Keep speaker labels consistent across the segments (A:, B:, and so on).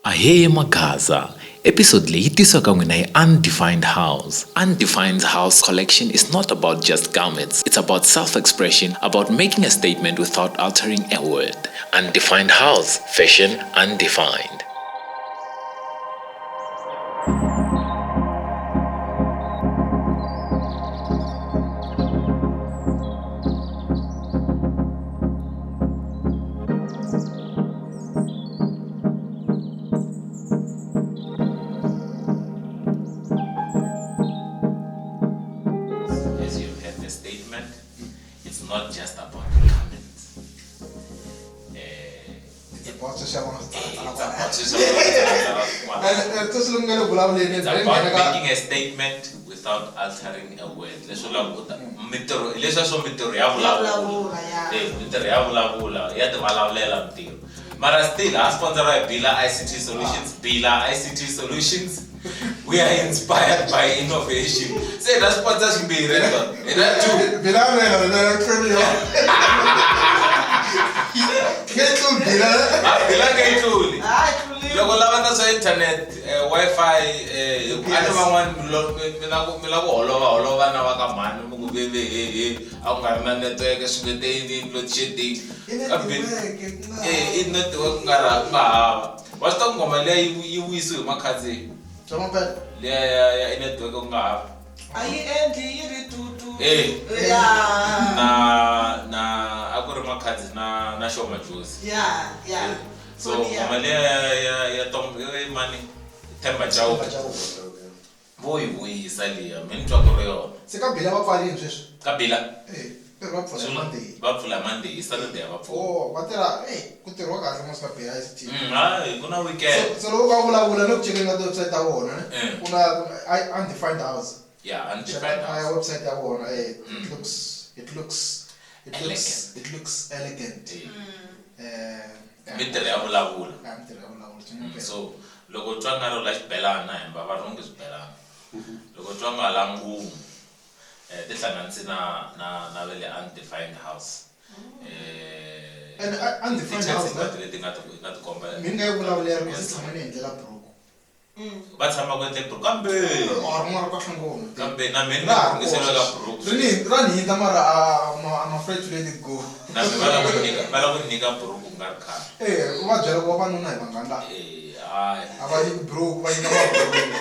A: Ahee Magaza, episode leyi yi tisiwa ka n'wina hi Undefined House. Undefined House collection is not about just garments, it's about self-expression, about making a statement without altering a word. Undefined House, fashion undefined. As you heard the statement, it's not just about garments.
B: It's about social
A: It's about making a statement without altering a word. Leswi mintirho ya vulavula. Mintirho ya vulavula, ya ti vulavulela mintirho. Mara still, ha sponsor hi Bila ICT Solutions. Bila ICT Solutions. We are inspired by innovation. Say that sponsor should be relevant. Loko lava na swa internet wifi ani van'wani mi la ku holova na va ka mhani mi ku veve a ku nga ri na network swi nge te load shedding i network ku nga hava wa swi ta ngoma leya yi wisiwe hi makhazini leya ya network ku nga hava
C: a yi endli yi ri tutu
A: na a ku ri makhadzi na shoma juice
C: ya
A: so ngoma leya ya tom mani Themba Chauke vo yi vuyisa liya mi ni twa ku ri yona
B: se ka Bila va pfarile sweswi
A: ka Bila
B: va pfula Monday
A: va pfula Monday Saturday va pfula
B: va tirha ku tirhiwa kahle mos ka Bila ICT
A: ku na weekend
B: so loko va vulavula no ku chekeni ka website ya vona ku na Undefined House
A: Undefined House
B: website ya vona it looks elegant
A: mintirho ya vulavula
B: mintirho ya vulavula
A: so loko twa nga ri la xibelana hemba va rhungi swibelana loko twa nga la ngumu ti hlanganisi na ve le Undefined House
B: and Undefined House
A: leti nga ti komba
B: mi nga yi vulavuleri ku si tshama ni endlela buruku
A: va tshama ku endle buruku kambe
B: rin'wana ka hlangoma
A: kambe na mina ni rhungiseriwa ka buruku
B: ra ni hindza mara I'm afraid to let it go
A: na mi va la ku nyika buruku ku nga ri khale
B: u va byela ku vavanuna hi vangani a va nyiki buruku va nyika maburuku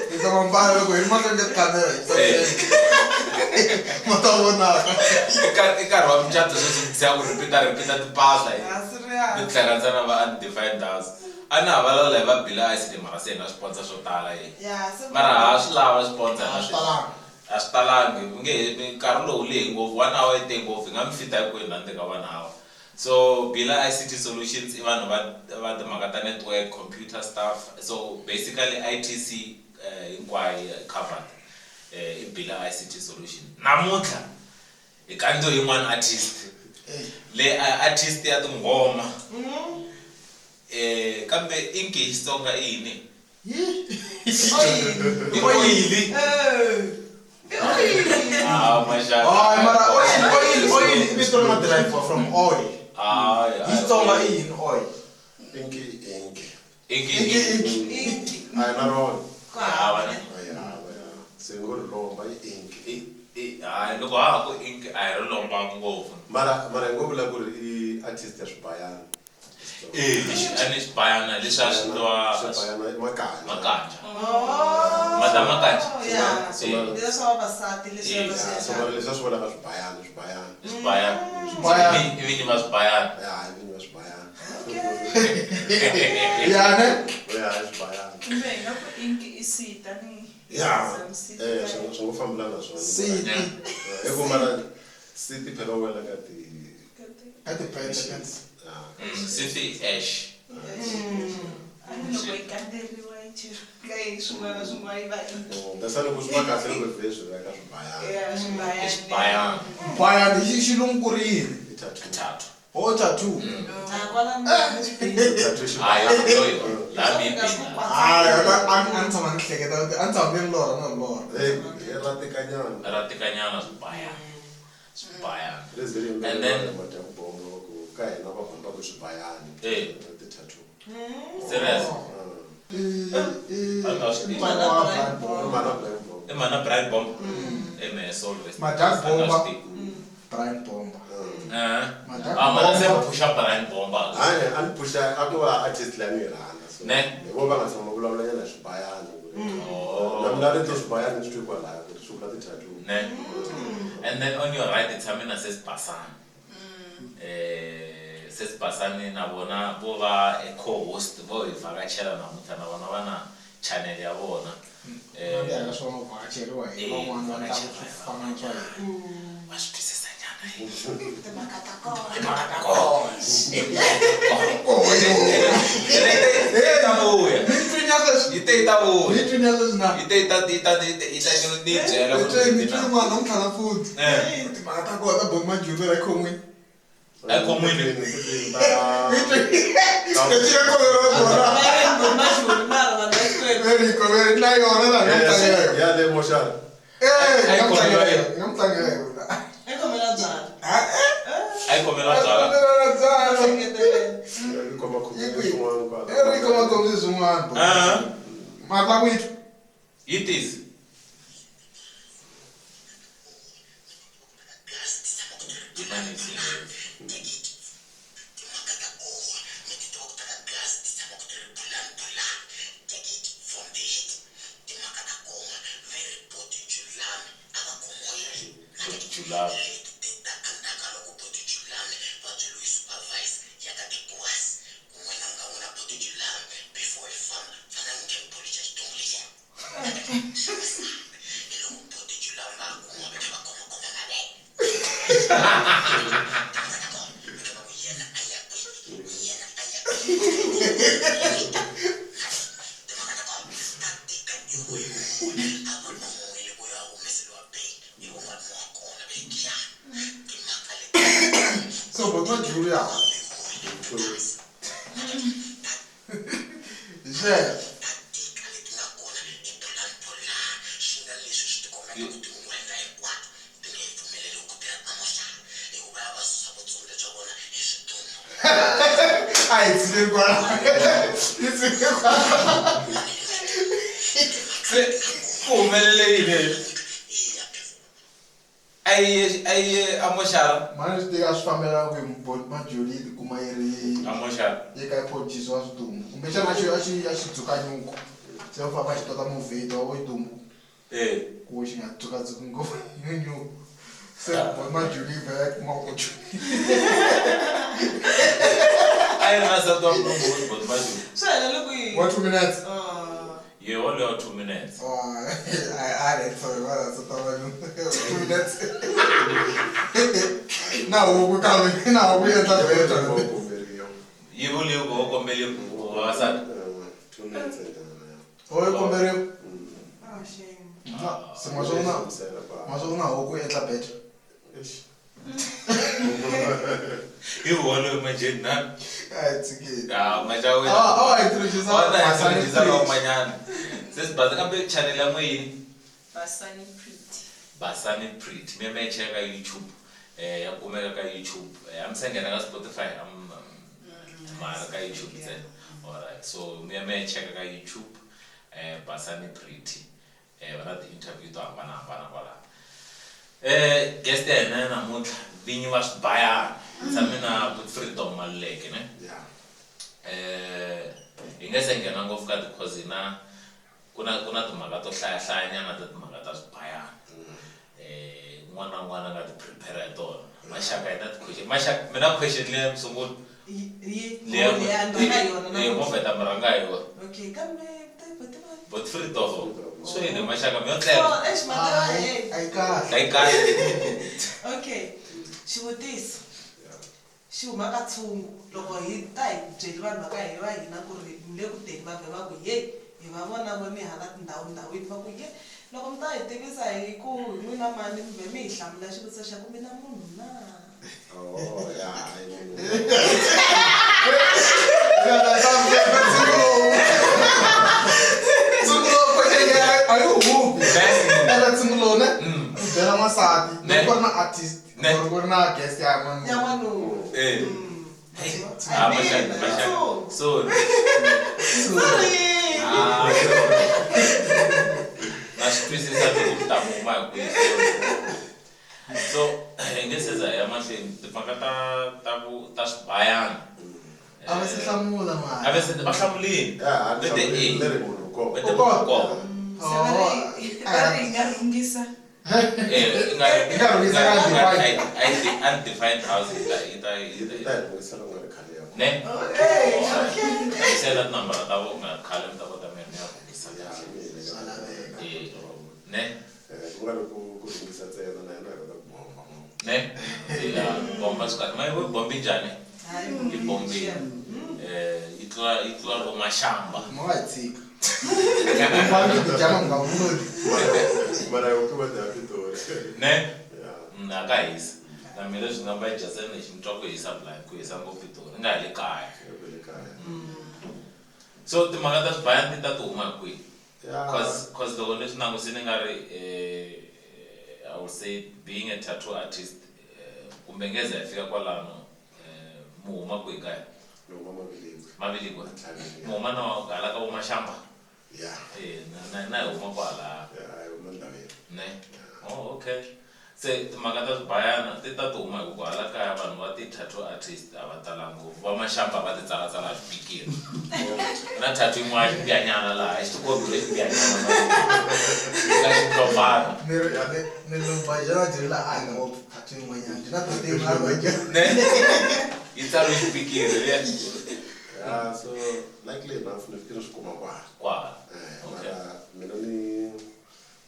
B: hi ta mambala loko hi ri mahlweni ka kamera ma ta vonaka
A: i nkarhi wa mucato sweswi dzia ku ripita tipahla mi hlanganisa na va Undefined House a ni ha vulavula hi va Bila ICT mara se hi na swiponsor swo tala mara ha swi lava swiponsor na sweswi a swi talangi mi nge nkarhi lowu lehi ngopfu 1 hour yi te ngopfu hi nga mi fita hi kwini handle ka 1 hour so Bila ICT Solutions i vanhu va timhaka ta network computer stuff so basically ITC hinkwayo covered i Bila ICT Solution namuntlha hi kandziwe yin'wana artist le artist ya tinghoma kambe inki hi Xitsonga i yini i oyili
B: mara oil i vito rin'wana derive from oil hi Xitsonga i yini oil
A: inki
D: na rona
A: loko ha ha ku inki a hi ri lomba ngopfu
D: mara hi ngo vula ku ri i artist ya Swibayani
A: a ni Swibayana leswi a swi twa
D: Swibayani
A: makanja madam makanja
C: leswi vavasati leswi
D: leswi a swi vulaka
A: Swibayana i vinyi va Swibayana
D: i vinyi va Swibayani
B: Swibayani
C: kumbe hi nga ku inki i sita ni
D: swi ngo fambelana na swona
B: Siti
D: i ku mara Siti phela u wela ka
B: ti-pensions
A: Sithi ash
C: loko yi kandzeriwa yi chirika hi swin'wana na swin'wana yi va
D: that's loko swi va kahle loko vhe swi veka Swibayani
A: Swibayana
B: hi xilungu ku ri yini
A: thathu
B: tattoo a ni tshama ni hleketa a ni tshama ni lorha na lorha
A: ratikanyana Swibayana and then
D: ka hina va bamba ku Swibayani ti tattoo
A: Serious? Emana Brian Bomb. Always.
B: Madam Bomba. Brian Bomba.
A: Mana push up Brian Bomba.
D: And push aku artist lani rana.
A: Ne?
D: Ngoba ngathi ngokubulawula yena Swibayani. Namhlanje to Swibayani ngithi kwala kusukela thathu.
A: Ne? And then on your right it's Amina says Basani. Says Basani na bona bova a co-host bo ifakachela namuthi na bona bana channel ya bona. Wasithisisa njana It is.
B: So, but not Julia.
A: Amoshara.
B: Mas tem as famílias que pode majoria de como ele.
A: Amoshara.
B: E que pode dizer as tumbo. O mesmo acho tucanho. Se eu falar toda movida ou tumbo. Hoje minha tuca com nho. Se pode majoria vai com uma coisa.
A: I don't know but majoria.
C: So look we.
B: 2 minutes.
A: You only have 2 minutes.
B: I added for so 2 minutes. Now we come now we enter better.
A: You will go compare Wasat.
D: 2 minutes.
B: Oi compare.
C: Oh shame.
B: Se mas uma ou entra better.
A: You want to imagine that?
B: It's okay.
A: I
B: introduce
A: Says Bazaka channel ya mwini.
C: Basani pretty.
A: Basani pretty. Me check ka YouTube. Ya kumeka ka YouTube. I'm sending ka Spotify. I'm mara ka YouTube then. Alright. So me check ka YouTube. Basani pretty. Wana the interview to abana bala. Guest there na namuhla vinyi wa Swibayani. Samina with freedom Maluleke, ne?
D: Yeah.
A: Ingese ngena ngofu ka because kuna timhaka to hlaya nyana ta timhaka ta Swibayani. N'wana nga ti prepare tona. Maxaka ina ti question. Maxaka mina question leyi msunguli. Leyi mo feta muranga hi yona.
C: Okay, kambe
A: But freedom. So ine maxaka mi yo
C: Oh,
A: tlela.
C: eish madara.
A: Like guys.
C: Okay. Xivutiso. Xi huma ka tshungu loko hi ta hi byeli vanhu va ka hina ku ri mi le ku teni va vhe va ku ye hi va vona vo mi hala tindhawini va ku ye loko mi ta hi tivisa hi ku hi n'wina mani mi vhe mi hi hlamula xivutiso xa ku mi na munhu na.
D: Oh yeah.
B: Artist, na guest ya manu.
A: Soon. So, nge seza ya mahlweni timhaka ta Swibayani.
B: A va se hlamula mara.
A: A va se va hlamulini.
D: leri munhu ko
A: Vete ko. Undefined housing ne sela number ta vo nga khale ta kota mene ya ku bisa ne
D: ku ringisa tsena na yena ka bomba
A: ne ya bomba ska mai vo bombi jani i bombi itla ro mashamba
B: Mwatsika. Mfana kijama ngavuli.
D: mara yo kuba da pitori
A: ne na guys na mina swi nga mba jasena hi ximtwa ku hisa blind ku hisa ngopfu Pitori nga le kaya so timhaka ta Swibayani ti ta ti huma kwihi cause loko ni swi langusini nga ri I would say being a tattoo artist kumbe ngeze ya fika kwalano mu huma kwihi kaya Mavilikwe mu huma na hala ka vomashamba na huma kwala ne oh okay se timhaka ta Swibayani ti ta ti huma hi ku hala kaya vanhu va ti-tattoo artist a va tala ngopfu vamashamba va ti tsalatsala swipikiri na tattoo yin'wana xibiyanyana laha hi xikombile xibiyanyana ka xitlombana
B: Ni lumba jana jirila anga wo tattoo yin'wanyana. Ndzi na to tiva ngopfu.
A: ne yi tsariwe xipikiri
D: so likely enough ni fikiri swi kuma
A: kwala
D: mara mina ni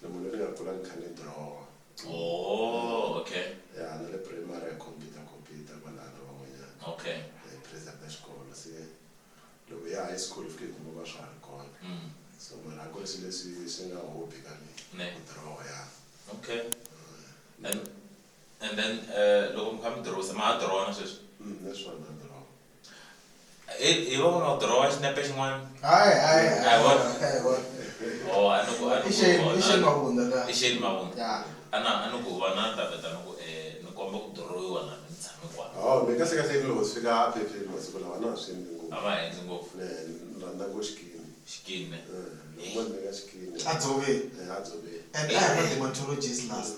D: munhu ni nga kula ni kha ni draw
A: oh okay
D: na le primary computer kwalano van'wanyana
A: okay
D: president ya xikolo se loko ya high school fikiri kuma va swa ha ri kona so mara a ku ri swilo leswi swi nga hobby ka mina ku draw
A: okay and then loko mi kha mi draw ma draw na sweswi
D: leswona na draw
A: i va nga draw xinepe xin'wana
B: Hayi
A: oh ano
B: Ixeni mavunda la.
A: Ixeni mavunda
B: Ya.
A: ano ku vona ta beta no ku ni komba ku drawiwa na mi tshame kwala
D: mi kahle ni loko swi fika aphepheni masiku lawa na swi endli ngopfu
A: a va endli ngopfu
D: na ngo xikini
A: xikini
D: loko ni nga xikini
B: A dzoveni.
D: a dzoveni
B: And I have a dermatologist last.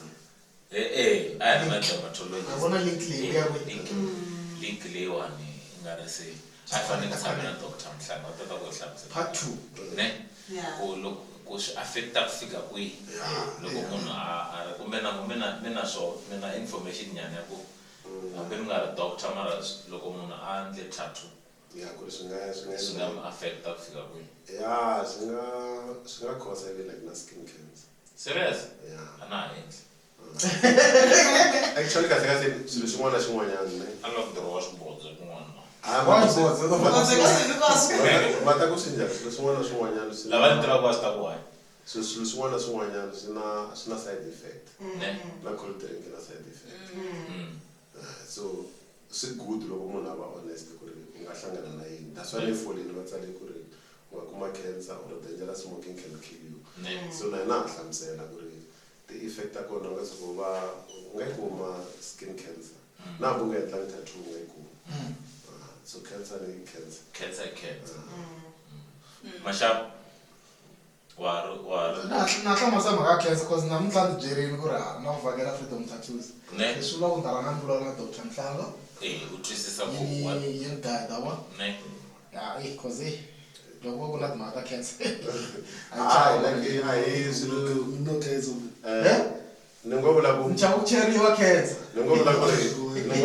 A: a hi na dermatologist
B: I vona link leyi ya ku
A: link leyiwani i nga ri se a fanele ku tshame na Dr. Mhlanga u tata ku hlamusela
B: part 2.
A: ne ku swi affecta ku fika kwihi loko munhu a kumbe na information nyana ya ku hambi ni nga ri doctor mara loko munhu a endle tattoo
D: ku ri swi
A: swi nga mi affecta ku fika kwihi
D: swi nga cause even like na skin cancer
A: serious a na ha endli
D: actually kahle swilo xin'wana na xin'wanyana ne
A: a lava ku dirowa swibodzo kun'wana
D: mata ku swi njhani swilo swin'wana na swin'wanyana
A: lava ni tivaka va swi ta ku why
D: swilo swin'wana na swin'wanyana swi na side effect na cold drink na side effect so swi good loko munhu a va honest ku ri u nga hlangana na yini that's why efoleni va tsale ku ri u nga kuma cancer or dangerous smoking can kill you so na yena a hlamusela ku ri ti-effect ta kona u nga tshuka u nga yi kuma skin cancer na hambi u nga endlangi tattoo u nga yi kuma so cancer ni cancer
A: Mashab
B: Na hlamusa mhaka cancer cause namuntlha ni byerini ku ri na vhakela Freedom Tattoos. Leswi vula ku ndzi rhanga ni vulavula na Dr. Mhlanga.
A: u twisisa ku
B: Yi ni guide wa.
A: ne
B: Ya cause loko ku na timhaka ta cancer.
D: hayi swilo
E: No guys on
D: ni ngo vula ku
B: Ni chava ku cheriwa cancer.
D: ni ngo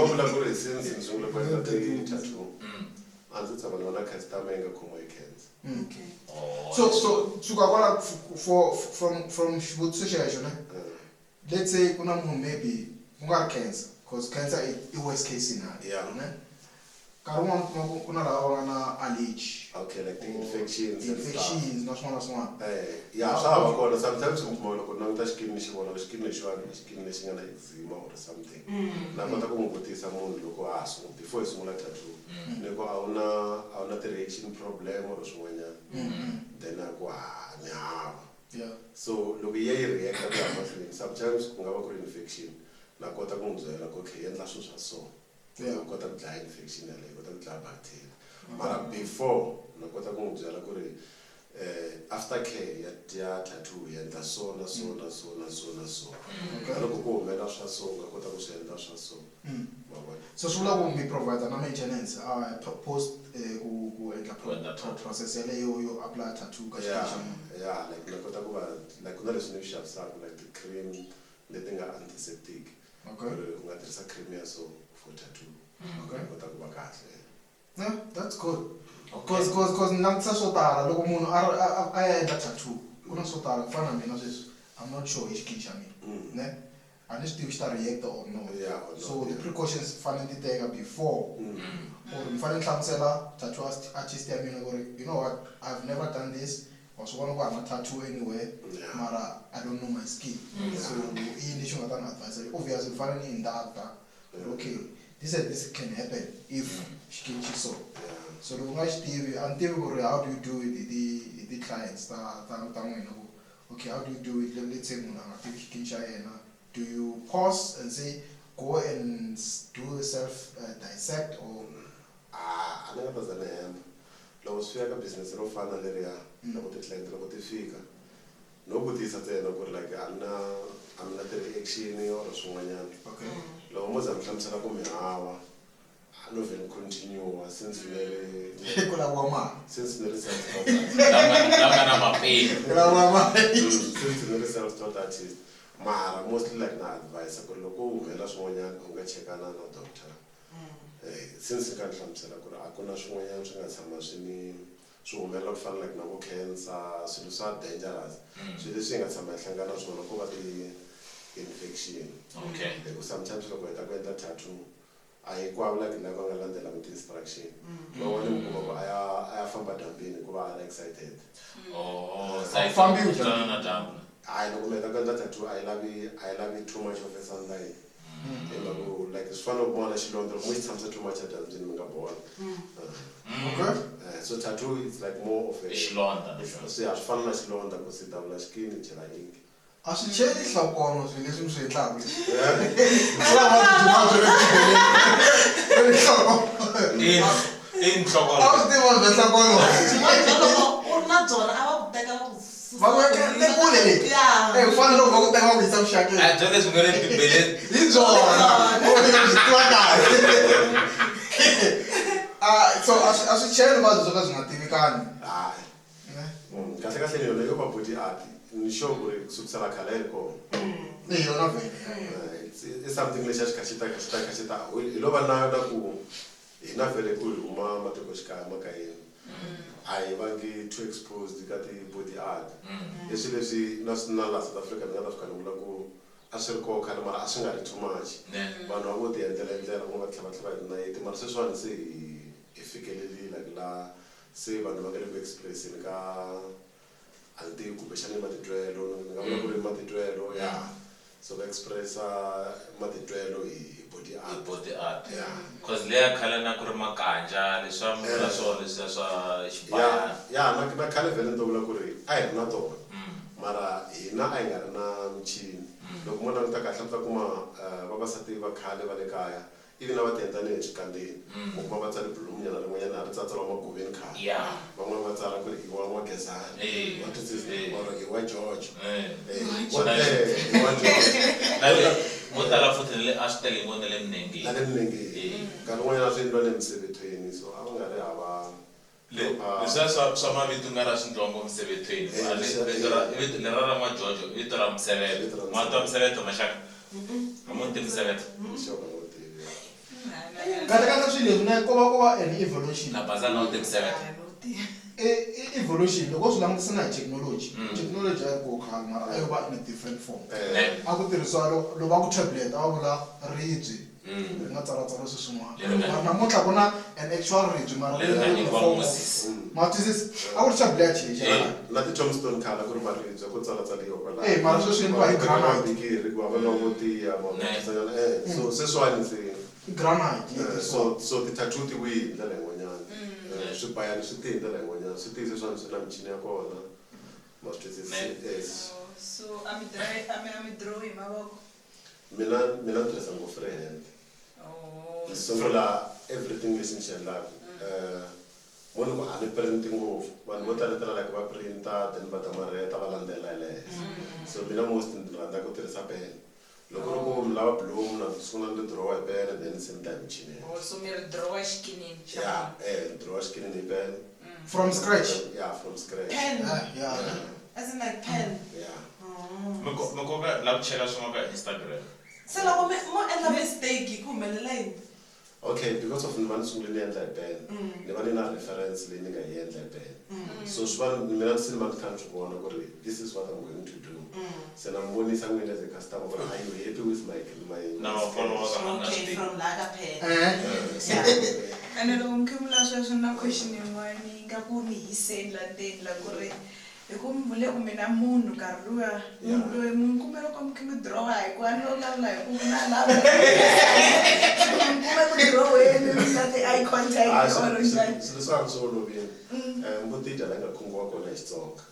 D: vula ku ri since ni sungule ku endla ti-tattoo a ndzi tshama ni vona customer yi nga khomiwa hi cancer
B: So kwala from xivutiso xexo ne let's say ku na munhu maybe ku nga ri cancer because cancer i worst case scenario ne nkarhi wun'wana ku na lava va nga na allergy
D: okay like the infections
B: na swin'wana na swin'wana
D: swa hava kona sometimes u kuma loko languta xikini xi vona xikini lexiwani xikini lexi nga na eczema or something na kota ku n'wi vutisa munhu loko a before hi sungula tattoo ni ku a wu na ti-reaction problem or swin'wanyana then a ku ni hava so loko yi ya yi reacta ku ya mahlweni sometimes ku nga va ku ri infection na kota ku n'wi byela ku okay endla swilo swa so u kota ku dlaya infection yaleyo kota ku dlaya bacteria mara before na kota ku n'wi byela ku ri after care ya tattoo ya endla so loko ku humela swa so nga kota ku swi endla swa so
B: so swi vula ku mi provide na maintenance post ku endla process yaleyo yo apply tattoo ka
D: yeah like na kota ku va like ku na leswi ni swi xavisaka like the cream leti nga antiseptic u nga tirhisa cream ya so for tattoo kota ku va kahle
B: yeah that's good because nangisa swo tala loko munhu a ya endla tattoo ku na swo tala ku fana na mina sweswi I'm not sure hi xikili xa mina ne a ni swi tivi xi ta react or no so the precautions fanele ti teka before or ni fanele ni hlamusela tattoo artist ya mina ku ri you know what I've never done this wa swi vona ku a na tattoo anywhere mara I don't know my skin so yini lexi u nga ta ni advise obviously ni fanele ni inducta okay this can happen if xikili xi so loko nga xi tivi a ni tivi ku ri how do you do it hi ti-clients ta n'wina ku okay how do you do it let's say munhu a nga tivi xikili xa yena do you pause and say go and do self dissect or
D: a ni nga ta za ni hemba loko swi fika ka business ro fana leriya loko ti-client loko ti fika no vutisa ntsena ku ri like a mi na ti-reaction or swin'wanyana loko mo za mi hlamusela ku mi hava no vhele continue since ni ri
B: ku laviwa mali
D: since ni ri
A: lama na mapeni
B: ku laviwa mali
D: since ni ri self-taught artist mara mostly like na advice ku ri loko u humela swin'wanyana u nga chekana na doctor since ka ni hlamusela ku ri a ku na swin'wanyana swi nga tshama swi humelela ku fana like na vo cancer swilo swa dangerous swilo leswi hi nga tshama hi hlangana na swona ku va ti-infection sometimes loko hi ta ku endla tattoo a hi kwavo like lava nga landzela mi ti-instruction van'wani mi kuma ku a ya famba dampini hikuva a ri excited
B: fambi u
A: na dambu
D: hayi loko mi heta ku endla tattoo a yi lavi too much of a sunlight like swi fanele ku vona xilondza loko mo xi tshamisa too much edyambyini mi nga bola so tattoo is like more of a
A: xilondza
D: swi fana na xilondza ku si davula xikini chela ink
B: a swi cheli nhlakono swilo leswi mi swi endlaka
A: i nhlokolo
B: a swi tiva bya nhlakono
C: loko u ri na byona a va ku teka va ku
B: va ku le kule leti u fanele loko va ku teka va ku yisa vuxakeni
A: a byo leswi nga le tibeleni
B: hi byona swi tiva kahle so a swi cheli vuvabyi byo ka byi nga tivikani
D: kahle yona yo va body art ni sure ku ri kusukisela khale yi ri kona
B: ni yona vele
D: i something lexi a xi kha xi ta hi lo va na ku hina vele ku hi huma matikoxikaya ma ka hina a hi vangi too exposed ka ti-body art leswi na laha South Africa ni nga ta fika ni vula ku a swi ri koho khale mara a swi nga ri too much vanhu va vo ti endlela ngo va tlhela va tlhela hi nayiti mara sweswiwani se hi fikelelile laha se vanhu va nga le ku expresseni ka a ni tivi kumbexani matitwelo ni nga vula ku ri matitwelo so va expressa matitwelo hi body art
A: cause leya khale na ku ri makanja leswi mi vula swona leswiya swa xibaya
D: na khale vhele ni to vula ku ri a hi ri na tona mara hina a hi nga ri na michini loko mo languta kahle mi ta kuma vavasati va khale va le kaya ivi na va ti endla ni hi xikandzeni u kuma va tsale bulunyana rin'wanyana ri tsatsariwa maguveni khale van'wani va tsala ku ri i wa N'wagezani wa twisisi or i wa George
A: mo tala futhi le a swi tele ngone le minengeni
D: na le minengeni nkarhi wun'wanyana swi endliwa le misevethweni so a va nga ri hava
A: leswiya swa mavito nga ra swintsongo misevethweni vito lera ra N'wajojo vito ra Msevetho n'wati wa Msevetho maxaka a mo ti Msevetho
B: kahle swilo leswi ko va an evolution
A: na baza na ti Msevetho
B: evolution loko swi langutisa na hi technology a yi koho khale mara a yo va in a different form a ku tirhisiwa loko va ku tablet a va vula ribye ri nga tsalatsala swi swin'wana namuntlha ku na an actual ribye mara ma twisisi a ku ri tablet
D: na ti-tombstone khale ku ri maribye ku tsalatsaliwa kwala
B: mara sweswi endliwa hi granite
D: bikiri ku va va loko tiya so sweswiwani se
B: granite
D: so ti-tattoo ti wihi hi ndlela yin'wanyana swibayani swi tihi hi ndlela yin'wanyana swi tihi sweswiwani swi na michini ya kona ma swi twisisi
E: so a mi draw hi mavoko
D: mina ni tirhisa ngopfu freehand sungula everything essential la one ko ane printing of one what are like va printa then va tamareta va landela ile so mina most ndranda ko tirhisa pen loko ro ko mlava bloom na sungula ndi draw a pen and then same time chini
E: so mir draw skinin
D: yeah draw skinin pen
B: from scratch.
D: Yeah, from scratch.
C: Pen.
B: Yeah.
C: As in like pen.
D: Yeah.
A: Mko lab chela swanga Instagram.
C: So la mo endla mistake ku melela.
D: Okay, because of the sungule endla pen. Ne bani na reference le ni ga endla pen. So swan mina sinema country bona gore this is what I'm going to do. So na mboni sangwele as a customer but are you happy with my
A: No, followers are
C: okay, from laga pen.
E: and lo ngimla sweswo na question yin'wana nga ku ni hisela ndeni la ku ri ikumbule umina munhu karuwa munhu loyi munhu kumbe loko mkimi draw hi ku ano lavula hi ku na lava kumbe ku draw weni ngati eye contact or njani
D: so this one so lo bien mbuti dala nga khungwa kona Xitsonga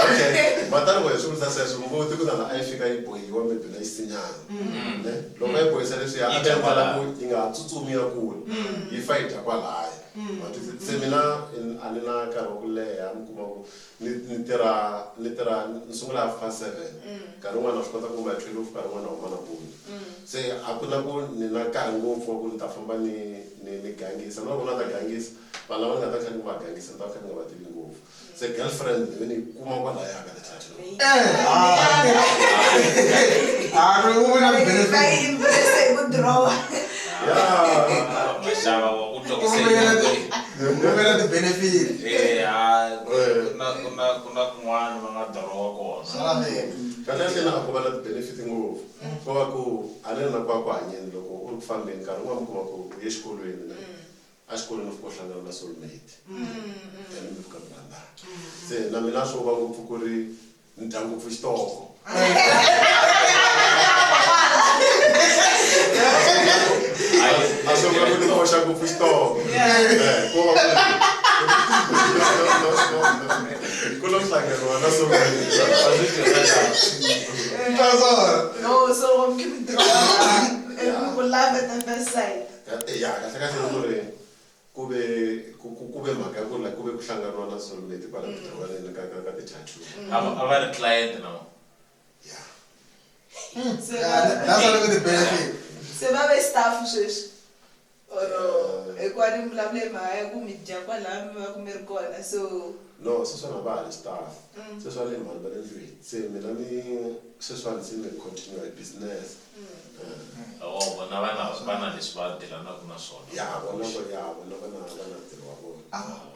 D: okay but then when someone says mbuti kuna na ifika iboyiwa maybe na isinyana ne lo mai boy sele sia atembala ku inga tsutsumia ku yi fight kwala but semina in alina karokuleya mkuma ku nitira nsungula fa 7 karunga na fika ku ma 12 karunga na umana ku se akuna ku nina kango fo ku ntafamba ni gangisa no bona ta gangisa bala bana ta khani ba gangisa ta khani ba tibi ngofu se girlfriend ni kuma kwala ya ka thathu
B: Una benefit.
E: vai investe ku draw
D: yeah
A: Mashava wa
B: Umela the benefit.
A: kuna kun'wana va nga draw kona.
D: kana tena akubala benefit ngofu kwa ku alena kwa kwa hanyeni loko u ri fambeni nkarhi wa mukuma ku ye xikolweni a xikolweni u hlangana na soulmate and mi fika mranda se na mina swo va ngopfu ku ri ndyangu pfu xitoko asonga ku koxa ku pfu xitoko ko va ku lo hlangana na soulmate
E: no so mkimi draw ku love at the first sight
D: ya kahle ku ri kube mhaka ku la kube ku hlanganwa na soulmate kwala kutirhwaneni ka ti-tattoo
A: Ava ri client now.
D: yeah
B: That's a look at the benefit.
E: se va ve staff sweswi or ekwani mvulavule mhaya ku mi dya kwalaha mi va ku mi ri kona so
D: no sweswana va ha ri staff sweswa le mhani va le ndlwini se mina ni sweswani se ni continue hi business
A: Vona vana leswi va tirhanaka na swona.
D: ya vona vana ntirho wa vona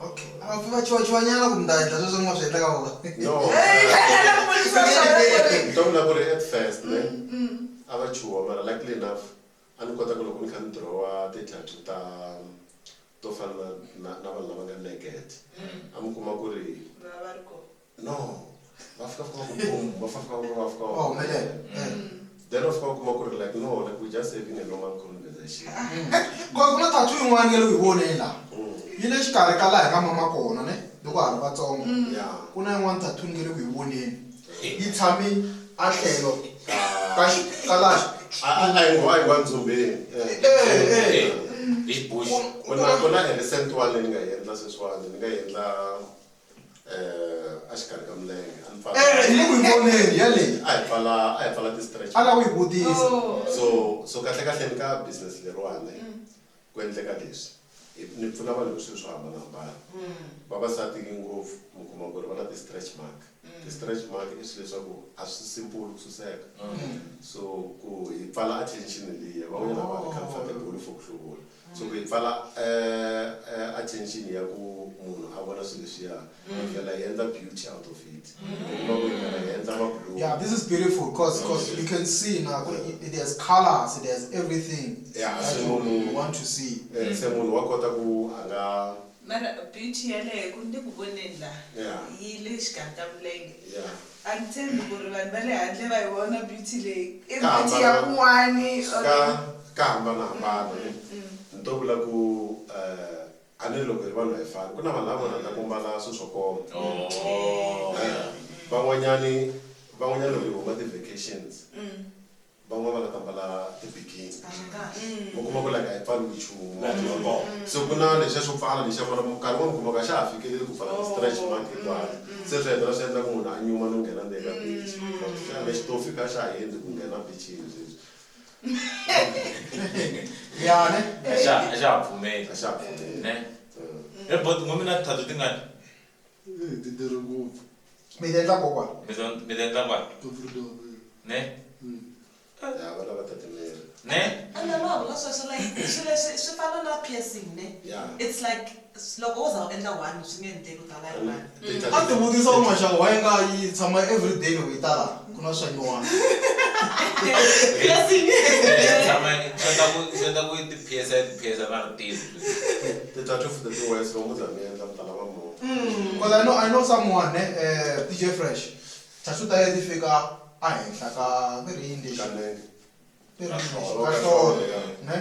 B: Okay. Chiwanyana kumndandla sweswo nga swi endla ka vona.
D: no ntomla ku ri at first ne a va chuha mara luckily enough a ni kota ku loko ni kha ni dirowa ti-tattoo to fana na vanhu lava nga naked a mi kuma ku ri
E: va ri kona
D: no va fika ku boom va fika
B: Oh, man.
D: then of course kuma ku ri like no like we just having a normal conversation
B: Ku na tattoo yin'wana leyi u yi voneni laha. Yi le xikarhi ka laha ka mama kona ne loko ha ri vatsongo.
D: yeah
B: Ku na yin'wana tattoo ni nge le ku yi voneni. Yi tshame a tlhelo ka laha.
D: I ngo nzumbeni
A: This bush.
D: kuna a recent one leyi ni nga yi endla sweswiwani ni nga yi endla a xikarhi ka milenge a ni pfala
B: Yi le ku yi voneni yaleyi.
D: a hi pfala ti-stretch
B: A lava ku yi vutisa.
D: so kahle ni ka business leriwani ku endleka leswi ni pfuna vanhu hi swilo swo hambanahambana vavasati ngopfu mi kuma ku ri va na ti-stretch mark ti-stretch mark i swilo leswaku a swi simple ku suseka so ku hi pfala attention liya van'wanyana va ri comfortable for ku hluvula so ku hi pfala attention ya ku munhu a vona swilo leswiya hi ndlela hi endla beauty out of it kuma ku hi ndlela hi endla mablue
B: Yeah, this is beautiful because you can see now it has colors, it has everything
D: Yeah,
B: that
D: so
B: you want to see.
D: se munhu wa kota ku a nga
E: mara beauty yaleyo ku ndi ku voneni laha
D: Yeah.
E: yi le xikarhi ka milenge
D: yeah
E: a ni tshembi ku ri vanhu va le handle va yi vona beauty leyi i
D: Ka
E: beauty ya
D: hambana-
E: kun'wani
D: ka hambanahambana ni to vula ku a ni loko hi vanhu hi fani ku na vanhu lava rhandza ku mbala swilo swo koma van'wanyani loko hi huma ti-vacations van'wana va nga tambala tibikini u kuma ku like a yi pfali nchumu so ku na lexiya xo pfala lexiya mara nkarhi wun'wana kuma ka xa ha fikeleli ku pfala ti-stretch mark hinkwayo se swi hetelela swi endla ku munhu a nyuma no nghena ndzeni ka beach lexi to fika xa ha endli ku nghena bichini sweswi
B: yane
A: a xa ha pfumeli
D: a xa ha pfumeli
A: ne but ngome na tithatu tingani
D: ti tirhi ngopfu
B: mi endla kokwa
A: mi endla kwani ne
D: ya va lava tatimeri
A: ne
C: ande ma vula sweswo like swi fana na piercing ne it's like loko u za u endla one swi nge endleki u tala yin'wana
B: a ti vutisa ku maxaka wa yi nga yi tshama everyday loko yi tala ku na swa nyuwana
C: piercing
A: swi endla ku ti-ps va ri tizi
D: ti-tattoo for the west lomu za mi endla mi tala va mo
B: because I know someone DJ Fresh tattoo ta yena ti fika a henhla ka virindi
D: kanenge
B: kahlolo ne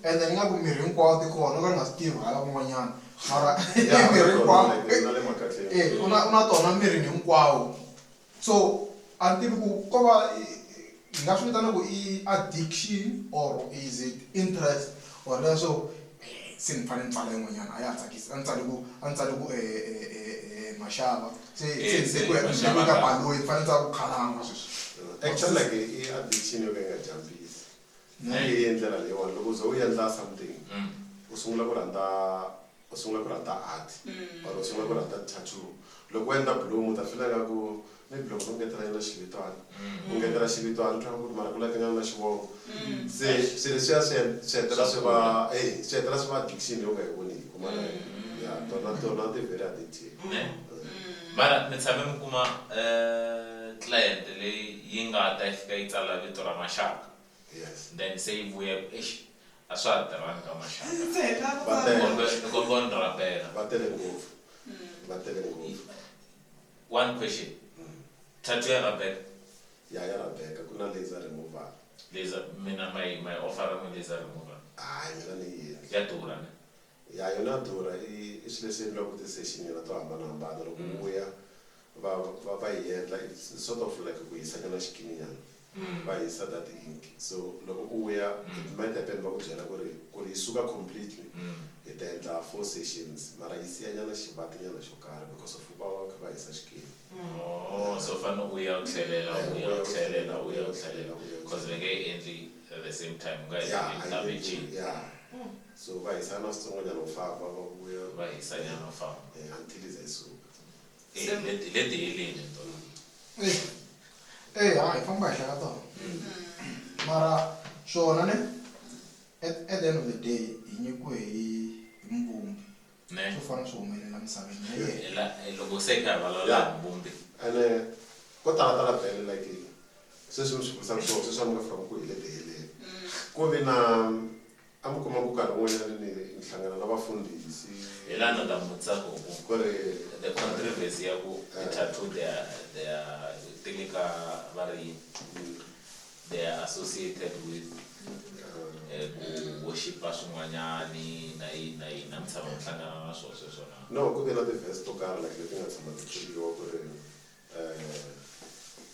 B: and then nga ku mirhi hinkwawo ti kona ka nga swi tivi hala kun'wanyana mara mirhi hinkwawo
D: na le makatleni
B: una tona mirini hinkwawo so a ni tivi ku ko va hi nga swi vitana ku i addiction or is it interest or leswo se ni fane ni pfala yin'wanyana a ya ha tsakisi a ni tsali ku maxava se ku ya ka baloyi ni fane ni tsala ku khalanga sweswi
D: actually like i addiction yo ka yi nga jampisi hi endlela leyiwani loko ze u endla something u sungula ku rhandza art or u sungula ku rhandza tattoo loko u endla bloom u ta fila nga ku maybe loko u ngetela yena xivitwana u ngetela xivitwana u twa ku mara ku lavekanyana na xivongo se leswiya swi hetelela swi va addiction yo nga yi voniki kumana ya tona ti very addictive
A: mara mi tshame mi kuma client leyi yi nga ta fika yi tsala vito ra maxaka
D: yes
A: then se yi vuya a swa ha tirhani ka maxaka
C: ntsena
A: komba ni rapela
D: va tele ngopfu
A: one question tattoo ya rabeka
D: ya rabeka ku na laser removal
A: laser mina my offer mi laser removal
D: hayi mina ni yendli
A: ya durha ne
D: ya yona durha i swilo leswi endliwaka ti-session yena to hambanahambana loko u vuya va yi endla it's sort of like ku yisanyana xikininyana va hisa that ink so loko u vuya it might happen va ku byela ku ri yi suka completely hi ta endla 4 sessions mara yi siyanyana xivatinyana xo karhi because of va va kha va hisa xikini
A: so fane u ya u tlhelela because ve nge endli at the same time u nga endli na vecini
D: so va hisa na switsongonyana u famba va vuya
A: va hisanyana u famba
D: until iza yi suka
A: leti helini tona
B: hayi famba henhla ka tona mara swona ne at the end of the day hi nyikiwe hi mbumbi
A: ne
B: swo fana swi humelela misaveni
A: loko se ka valala mbumbi
D: ene ko talatala vhele like sweswi mi swi vulisaka swona sweswi a mi nga fika ku hi le tiheleni ku vi na a mi kuma ku karhi n'wanyana ni hlangana na vafundhisi
A: hi lana ta mutsako
D: ku ri
A: the controversy ya ku tattoo they are tilika vari they are associated with ku worshipa swin'wanyani na mtshama mihlangana na swona sweswona
D: no ku ve na ti-verse to karhi like leti nga tshama ti tshuliwa ku ri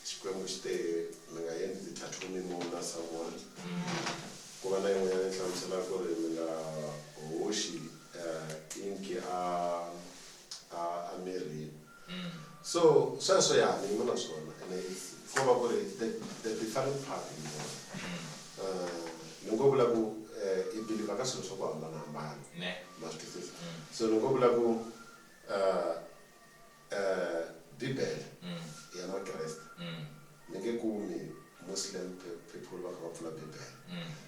D: xikwembu xi te mi nga endli ti-tattoo mi mona someone ku va na yin'wanyana yi hlamusela ku ri mi nga hoxi inki a mirini so sweswo ya ni yima na swona ene ko va ku ri the different part ni ngo vula ku i believe ka swilo swo ku hambanahambana ma swi twisisa so ni ngo vula ku bibele ya makreste ni nge kumi muslim people va kha va pfula bibele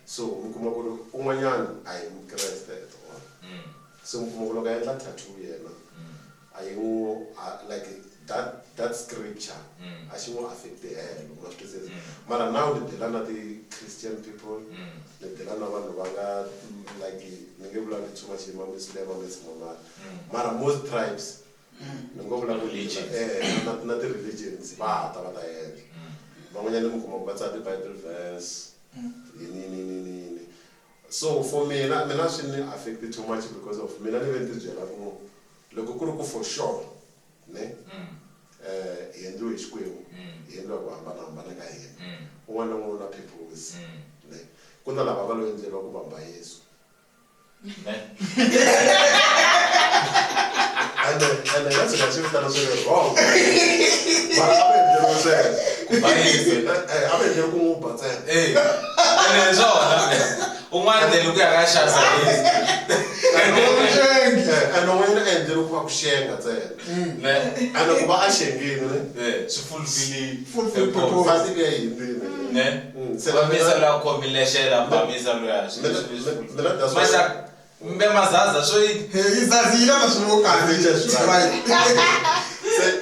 D: so mi kuma ku ri un'wanyana a hi mukreste at all so mi kuma ku loko a endla tattoo yena a yi n'wi like that scripture a xi n'wi affecte helo ma swi twisisa mara now ni dela na ti-christian people ni dela na vanhu va nga like ni nge vulangi too much hi ma-muslim amesimonana mara most tribes ni ngo vula na ti-religions va hata va ta endla van'wanyana mi kuma ku va tsala ti-bible verse yini so for mina swi ni affected too much because of mina ni ve ni ti byela ku loko ku ri ku for sure ne hi endliwe hi xikwembu hi endliwa ku hambanahambana ka hina un'wana na un'wana na purpose kuna lava va lo endleriwa ku vamba Yesu and that's what I was wrong. But I'm endleriwa ku n'wi ba ntsena.
A: Un'wana ndlela ku ya ka xasa
D: and un'wana endleriwa ku va ku xenga ntsena and ku va a xengile
A: swi fulfilling
D: fasi liya yimbile
A: bamisa loya khomilexela bamisa loya mbe mazaza swo
B: izazile na swilo kahle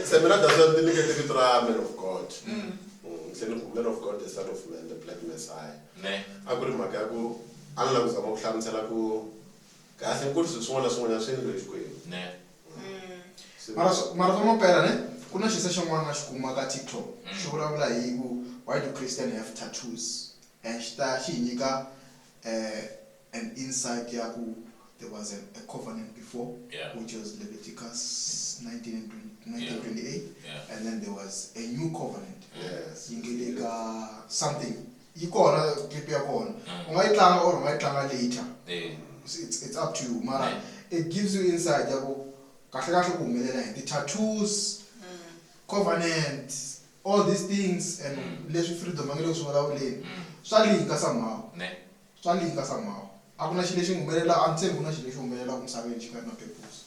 D: se mina that's what ndzi nyikete vito ra man of God man of God the son of man the black messiah a ku ri mhaka ya ku a ni lava ku zama ku hlamusela ku kahle ku ri swilo swin'wana na swin'wanyana swi endliwe xikwembu
B: mara swa mampela ne ku na xisa xin'wana na xi kuma ka TikTok xi vulavula hi ku why do Christians have tattoos and xi hi nyika an insight ya ku there was a covenant before which was Leviticus 19:28 and then there was a new covenant yingeleka something yikona clip ya kona ungayitlanga or ungayitlanga later it's up to you mara it gives you insight ya ku kahle kahle ku humelela hi the tattoos covenant all these things and leswi freedom angelo swi vulavuleni swa linka somehow a ku na xilo lexi humelela until ku na xilo lexi humelela ku misaveni xi nga ri na purpose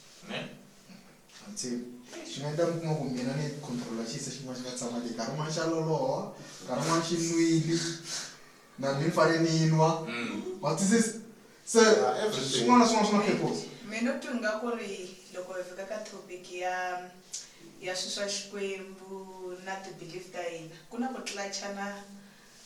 B: until xi nga endla mi kuma ku mina ni controller xisa xin'wana xi nga tshama le nkarhi wun'wana xa loloha nkarhi wun'wana xi nwile na mi fanele ni nwa but this is se swin'wana na swin'wana swi na purpose
E: mina tu nga ku ri loko hi fika ka topic ya swilo swa xikwembu na ti-belief ta hina ku na ku tlachana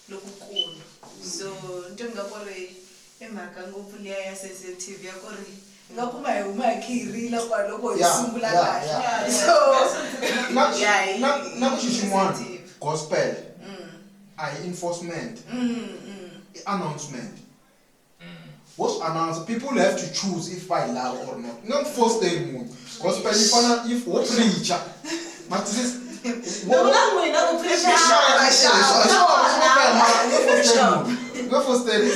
E: lokukulu so nto nga ku ri i mhaka ngopfu liya ya sensitive ya ku ri nga kuma hi huma hi khirila kwaloko hi sungula kahle so
B: na ku xixin'wana gospel a hi enforcement announcement what's announced people have to choose if I love or not not force them gospel if what preacher but this is go for steady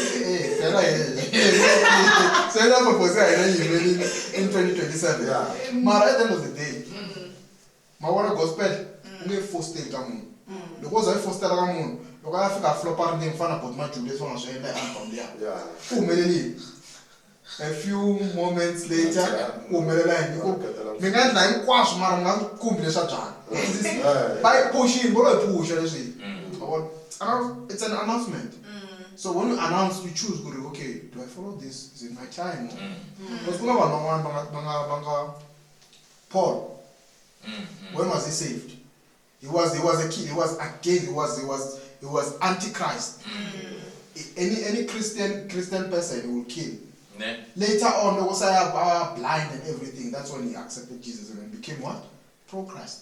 B: so that purpose in 2027 mara at the end of the day mawona gospel unge foster ka munhu loko za foster ka munhu loko a fika flopa ri mfana but majule swona swo endla album ya umeleli a few moments later umelela ndiko mina ndla hinkwaswo mara nga kumbi leswa byana by pushing bolo push leswi it's an announcement so when you announce you choose good okay do I follow this is it my time because kuna vanhu van'wana banga Paul when was he saved he was a kid he was against he was antichrist any Christian person he will kill later on there was blind and everything that's when he accepted Jesus and became what pro-Christ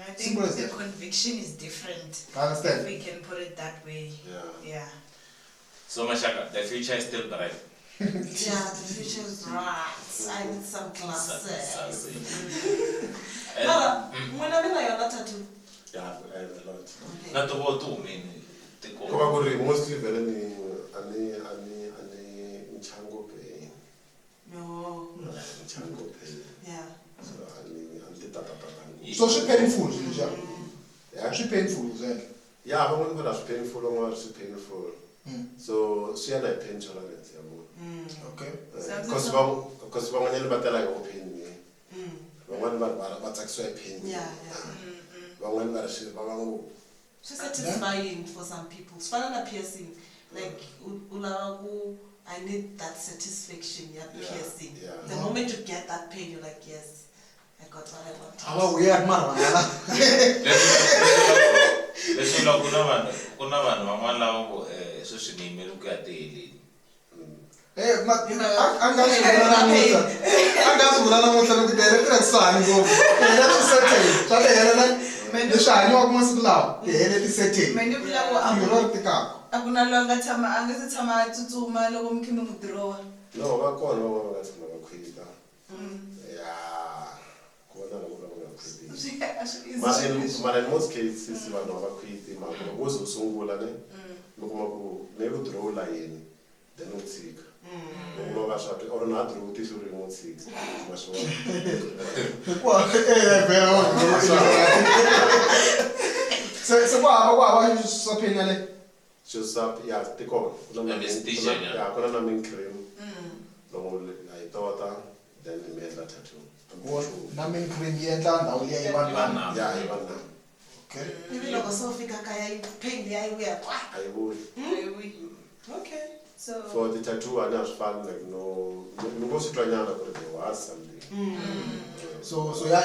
E: I think the conviction is different.
B: I understand.
E: If we can put it that way. Yeah.
A: So Mashaka, the future is still bright.
C: Yeah, the future is bright. I need some glasses. When I'm in a tattoo.
D: Yeah, I have a lot.
A: Not the word to mean.
D: Mostly very Chango pay.
C: No.
D: Chango pay.
C: Yeah.
B: So she painful, yeah. She painful, then.
D: Yeah, but when it's painful, it's painful. So she had a pain tolerance.
B: Okay.
D: Because when you battle like open, when but actually pain.
C: Yeah.
D: When
C: She's satisfying for some people. It's fun and piercing. Like I need that satisfaction, piercing. The moment you get that pain, you're like, yes. I got what I want.
B: How weird man.
A: Leswi loko kuna vanhu van'wana lava swi swi niyimeli ku ya tiheleni.
B: Angasivula namuntlha loko tihele tirha kusani ngopfu. Tihele ti-settle. Swa tihele leswi hanyiwaka masiku lawa tihele ti-settle.
E: Meni vula ku a ku na loyi a nga se tshama a tsutsuma loko mi khe mi n'wi dirowa.
D: No, va kona va nga tshama va khwita. But in most cases, vanhu va khwiti mara loko wo sungula ne loko ma ku ne ku draw vula yini then u tshika loko va swa or na dro ti suri mo tshika maswona
B: kwa vero se kwa sophenya le
D: Joseph ya tiko kuna na min cream loko ai tota then we made that tattoo
B: na min cream yendla ndawo liya yivana
D: ya ivana
B: okay
C: ivi loko sofika kaya pain ya ivuya
D: I would
C: okay
E: So
D: for the tattoo I was fun like no ngosi twanyana but there was something
B: so ya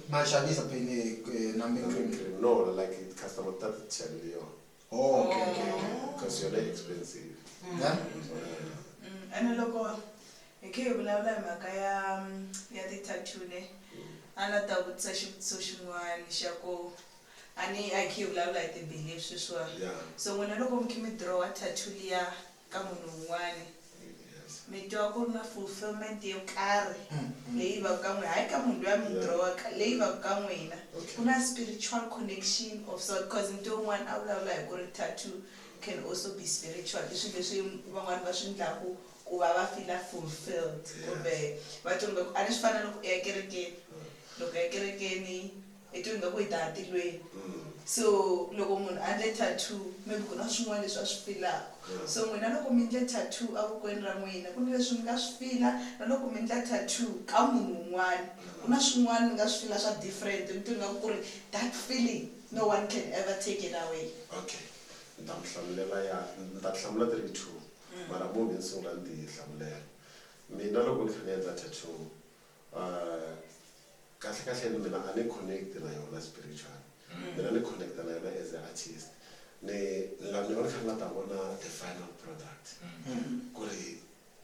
B: mashabisa pene na min cream
D: no like it customer that channel yo
B: oh okay
D: because you're not expensive
B: yeah
E: and loko ke vulavula mhaka ya ti tattoo ne ana ta vutisa xivutiso xin'wana xa ku ani a ke vulavula hi ti-belief sweswiwa so n'wina loko mi khe mi draw tattoo liya ka munhu un'wana mi twa ku ri na fulfillment yo karhi leyi va ka n'wina hayi ka munhu loyi a mi drawaka leyi va ka n'wina ku na spiritual connection of sort because nto un'wana a vulavula hi ku ri tattoo can also be spiritual leswi leswi van'wana va swi endlaku ku va va feel fulfilled kumbe va twa a leswi fana loko ya kerekeni i twa ingaku hi ta tilweni so loko munhu a endle tattoo maybe ku na swin'wana leswi a swi filaka so n'wina loko mi endle tattoo evokweni ra n'wina ku na leswi mi nga swi fila na loko mi endla tattoo ka munhu un'wana ku na swin'wana mi nga swi fila swa different mi twa ingaku ku ri that feeling no one can ever take it away
D: okay nta hlamula 32 mara mo mi sungula ndi hlamulera mina loko ni kha ni endla tattoo kahle mina a ni connect na yona spiritual mina ni connect na yona as an artist ni vona kha ni ta vona the final product ku ri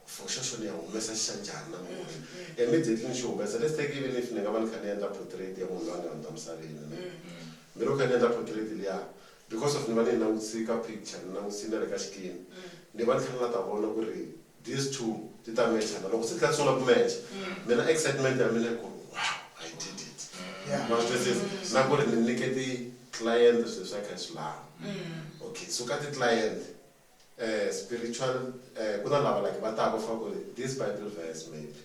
D: function ya humesa xanjani na munhu immediately ni xi humesa let's take even if ni nga va ni kha ni endla portrait ya munhu loyi a nga hundza misaveni mi loko kha ni endla portrait liya because of ni va ni langutise ka picture ni langutise le ka xikini ni va ni kha ni ta vona ku ri these two ti ta matchana loko se tla sungula ku match mina excitement ya mina ku wow I did it na ku ri ni nyiketi client sweswi a kha swi lava okay so ka ti client spiritual ku na lava like va taka fa ku ri this Bible verse maybe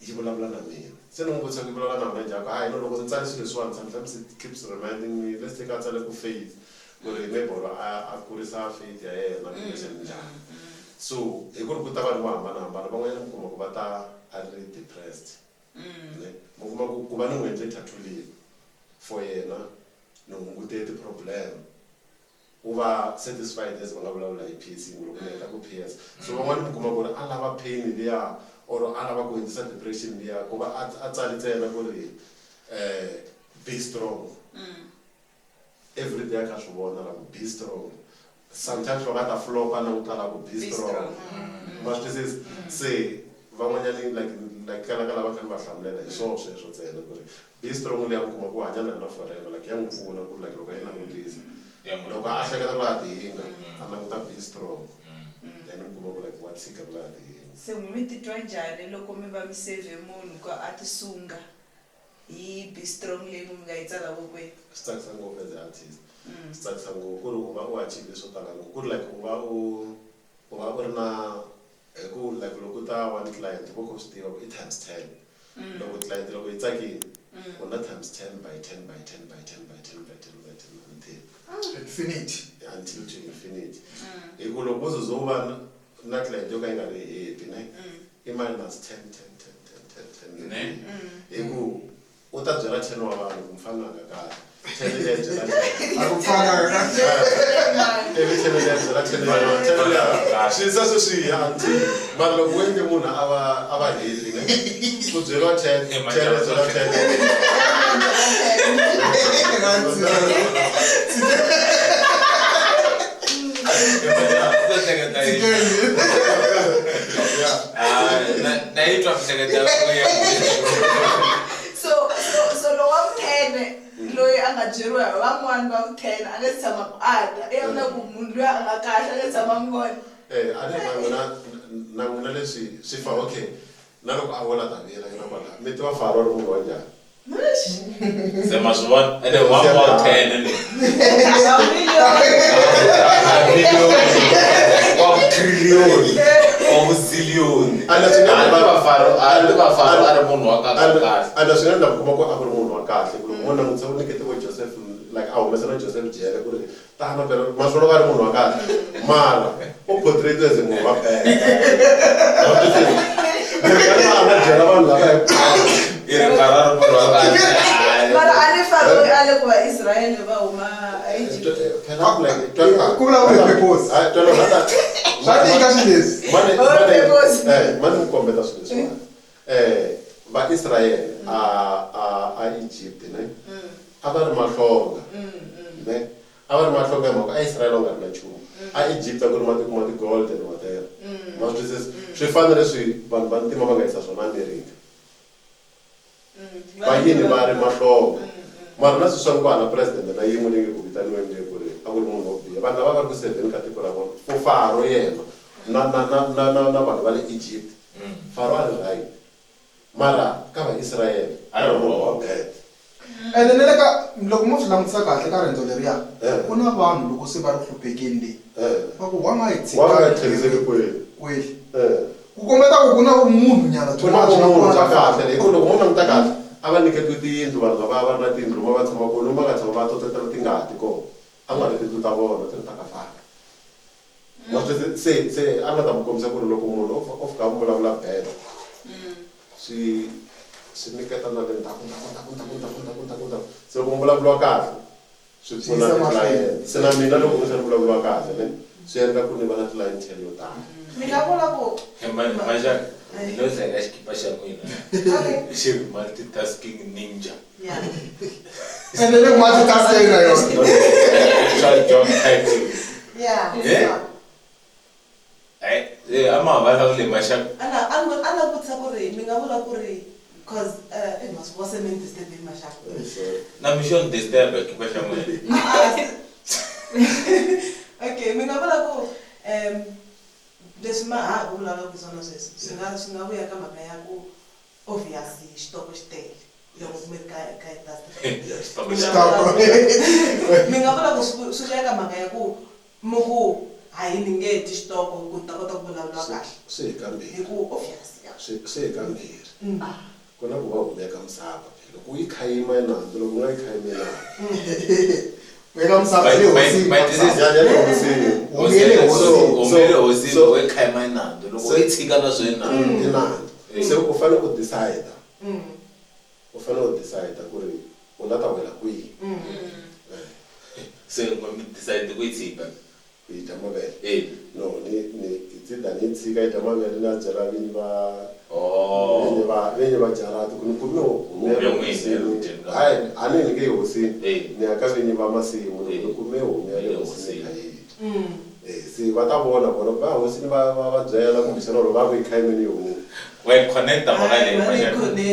D: yi vulavula na mina se ni n'wi vutisa ku yi vulavula na mina njhako hayi no loko ni tsale swilo leswiwani sometimes it keeps reminding me let's take a tsale ku faith ku ri maybe a kurisa faith ya yena kumbexani njhani so hi ku ri ku ta vanhu vo hambanahambana van'wanyana mi kuma ku va ta a ri depressed mi kuma ku va ni n'wi endle tattoo leyi for yena ni hungute ti-problem u va satisfied as va nga vulavula hi peace loko ni heta ku pierce so van'wana mi kuma ku ri a lava pain liya or a lava ku hundzisa depression liya ku va a tsali ntsena ku ri be strong every day a kha swi vona la ku be strong sometimes va nga ta flopa na ku tala ku be strong ma swi twisisi se van'wanyani like kana lava kha ni va hlamulela hi swona sweswo ntsena ku ri be strong liya mi kuma ku hanya na yena forever like ya n'wi pfuna ku like loko yena langutisa loko a hleketa ku laha tihinga a languta be strong then mi kuma ku like wa tshika ku laha tihinga
E: se mi titwa njhani loko mi va mi save munhu ku a ti sunga hi be strong leyi mi nga yi tsala vokweni
D: swi tsakisa ngopfu as an artist swi tsakisa ngopfu ku ri u va u achieve swo tala ngopfu ku ri like u va u ri na hi ku like loko ta one client vo ku swi tiva ku i times 10 loko client loko yi tsakile u na times 10 by 10 by 10 by 10 by 10 by 10 by 10 until to infinity hi ku loko uze uzoba na client yo ka yi nga ri happy ne i minus 10 10 10 10 10 hi ku u ta byela 10 wa vanhu ku mfana nga kahle 10 leyi byela swi saswo swi hanti mara loko u endle munhu a va happy ne ku byeriwa 10
E: so lo wa 10 loyi a nga byeriwa hi van'wana va 10 a nga tshama ku ada ya vula ku munhu loyi a nga kahle a nga tshama mi vona
D: a ni na n'wina leswi swi fa okay na loko a vona ta vuyela yena kwala mi tiva faro ri munhu wa njhani
A: se ma swi vona ende 1 more 10 ende zillion or zillion.
D: And swin'wana kuma ku a ku ri munhu wa kahle ku n'wana n'wi tshama nyiketiwe Joseph like a humesela Joseph jele ku ri tana pero masolo va ri munhu wa kahle mara u portrait as munhu wa kahle ana jela vanhu lava
A: iri kararo munhu wa kahle
E: mara ale faro ale ku va Israel va huma Egypt
B: ku vulavula purpose swa tika swilo leswi
D: mani mi kombeta swilo leswiwani va Israel a Egypt ne a va ri mahlonga ne a va ri mahlonga hi mhaka a Israel va nga ri na nchumu a Egypt a ku ri matiko ma ti-gold and whatever ma swi twisisa swi fana leswi vanhu va ntima va nga yisa swona America vayini va ri mahlonga mara na swilo swa ku na president na yin'we leyi ku vitaniweke leyi ku ri a ku ri munhu wo biha vanhu lava va ri ku sevheni ka tiko ra vona faro yena na vanhu va le Egypt faro a ri right mara ka va Israel a ri munhu wa bad
B: ene ne le ka loko mo swi langutisa kahle ka rendzo leriya ku na vanhu loko se va ri hluphekeni leyi va ku wa nga yi
D: tlheriseli kweli
B: ku kombeta ku ku na munhu nyana
D: ku na munhu wa kahle hi ku loko munhu languta kahle a va nyiketiwe tiyindlu vanhu lava va ri na tiyindlu ma va tshama kona ma nga tshama va totetela tingati kona a nga ri tiyindlu ta vona ti ri ta ka fana ma se a nga ta mi kombisa ku ri loko munhu o fika a vulavula bela swi nyiketa na le ndzhaku se loko mi vulavuriwa kahle swi pfuna ti-client se na mina loko mi se ni vulavuriwa kahle ne swi endla ku ni va na clientele yo tala
C: mi nga vula ku
A: Maja, no hlaya xikipa xa n'wina xi ri multitasking ninja.
B: ene le multitasking na yona
A: Swa job typing. Ama vulavule maxaka.
C: ana vutisa ku ri mi nga vula ku ri cause wase mi disturb maxaka
A: Na mission disturb xikipa xa n'wina.
C: Okay, mi nga vula ku leswi ma ha vulavula ku swona sweswi swi nga vuya ka mhaka ya ku obviously xitoko xi tele loko mi ri ka mi nga vula ku swi vuya ka mhaka ya ku mi ku hayi ni nge heti xitoko ku ta kota ku vulavula kahle
D: swi hi kambirhi
C: hi ku obviously
D: swi hi kambirhi ku na ku va humeka misava loko u yi khayima nandzu loko u nga yi khayimi nandzu
B: wena misava le
A: Umele hosini we khayima inandzu loko yi tshika na swo
D: inandzu se u fanele u decide ku ri u nga ta wela kwihi
A: se mi decide ku yi tshika
D: ku yi dya mavele no ni tsida ni tshika yi dya mavele na byela vinyi va jarata ku ni kume hayi a ni nge hosini ni ya ka vinyi va masimu ni kume homu ya le hosini se va ta vona va hosini va byela kumbe xana loko va ku yi khayimeni homu
A: we connecta mhaka leyi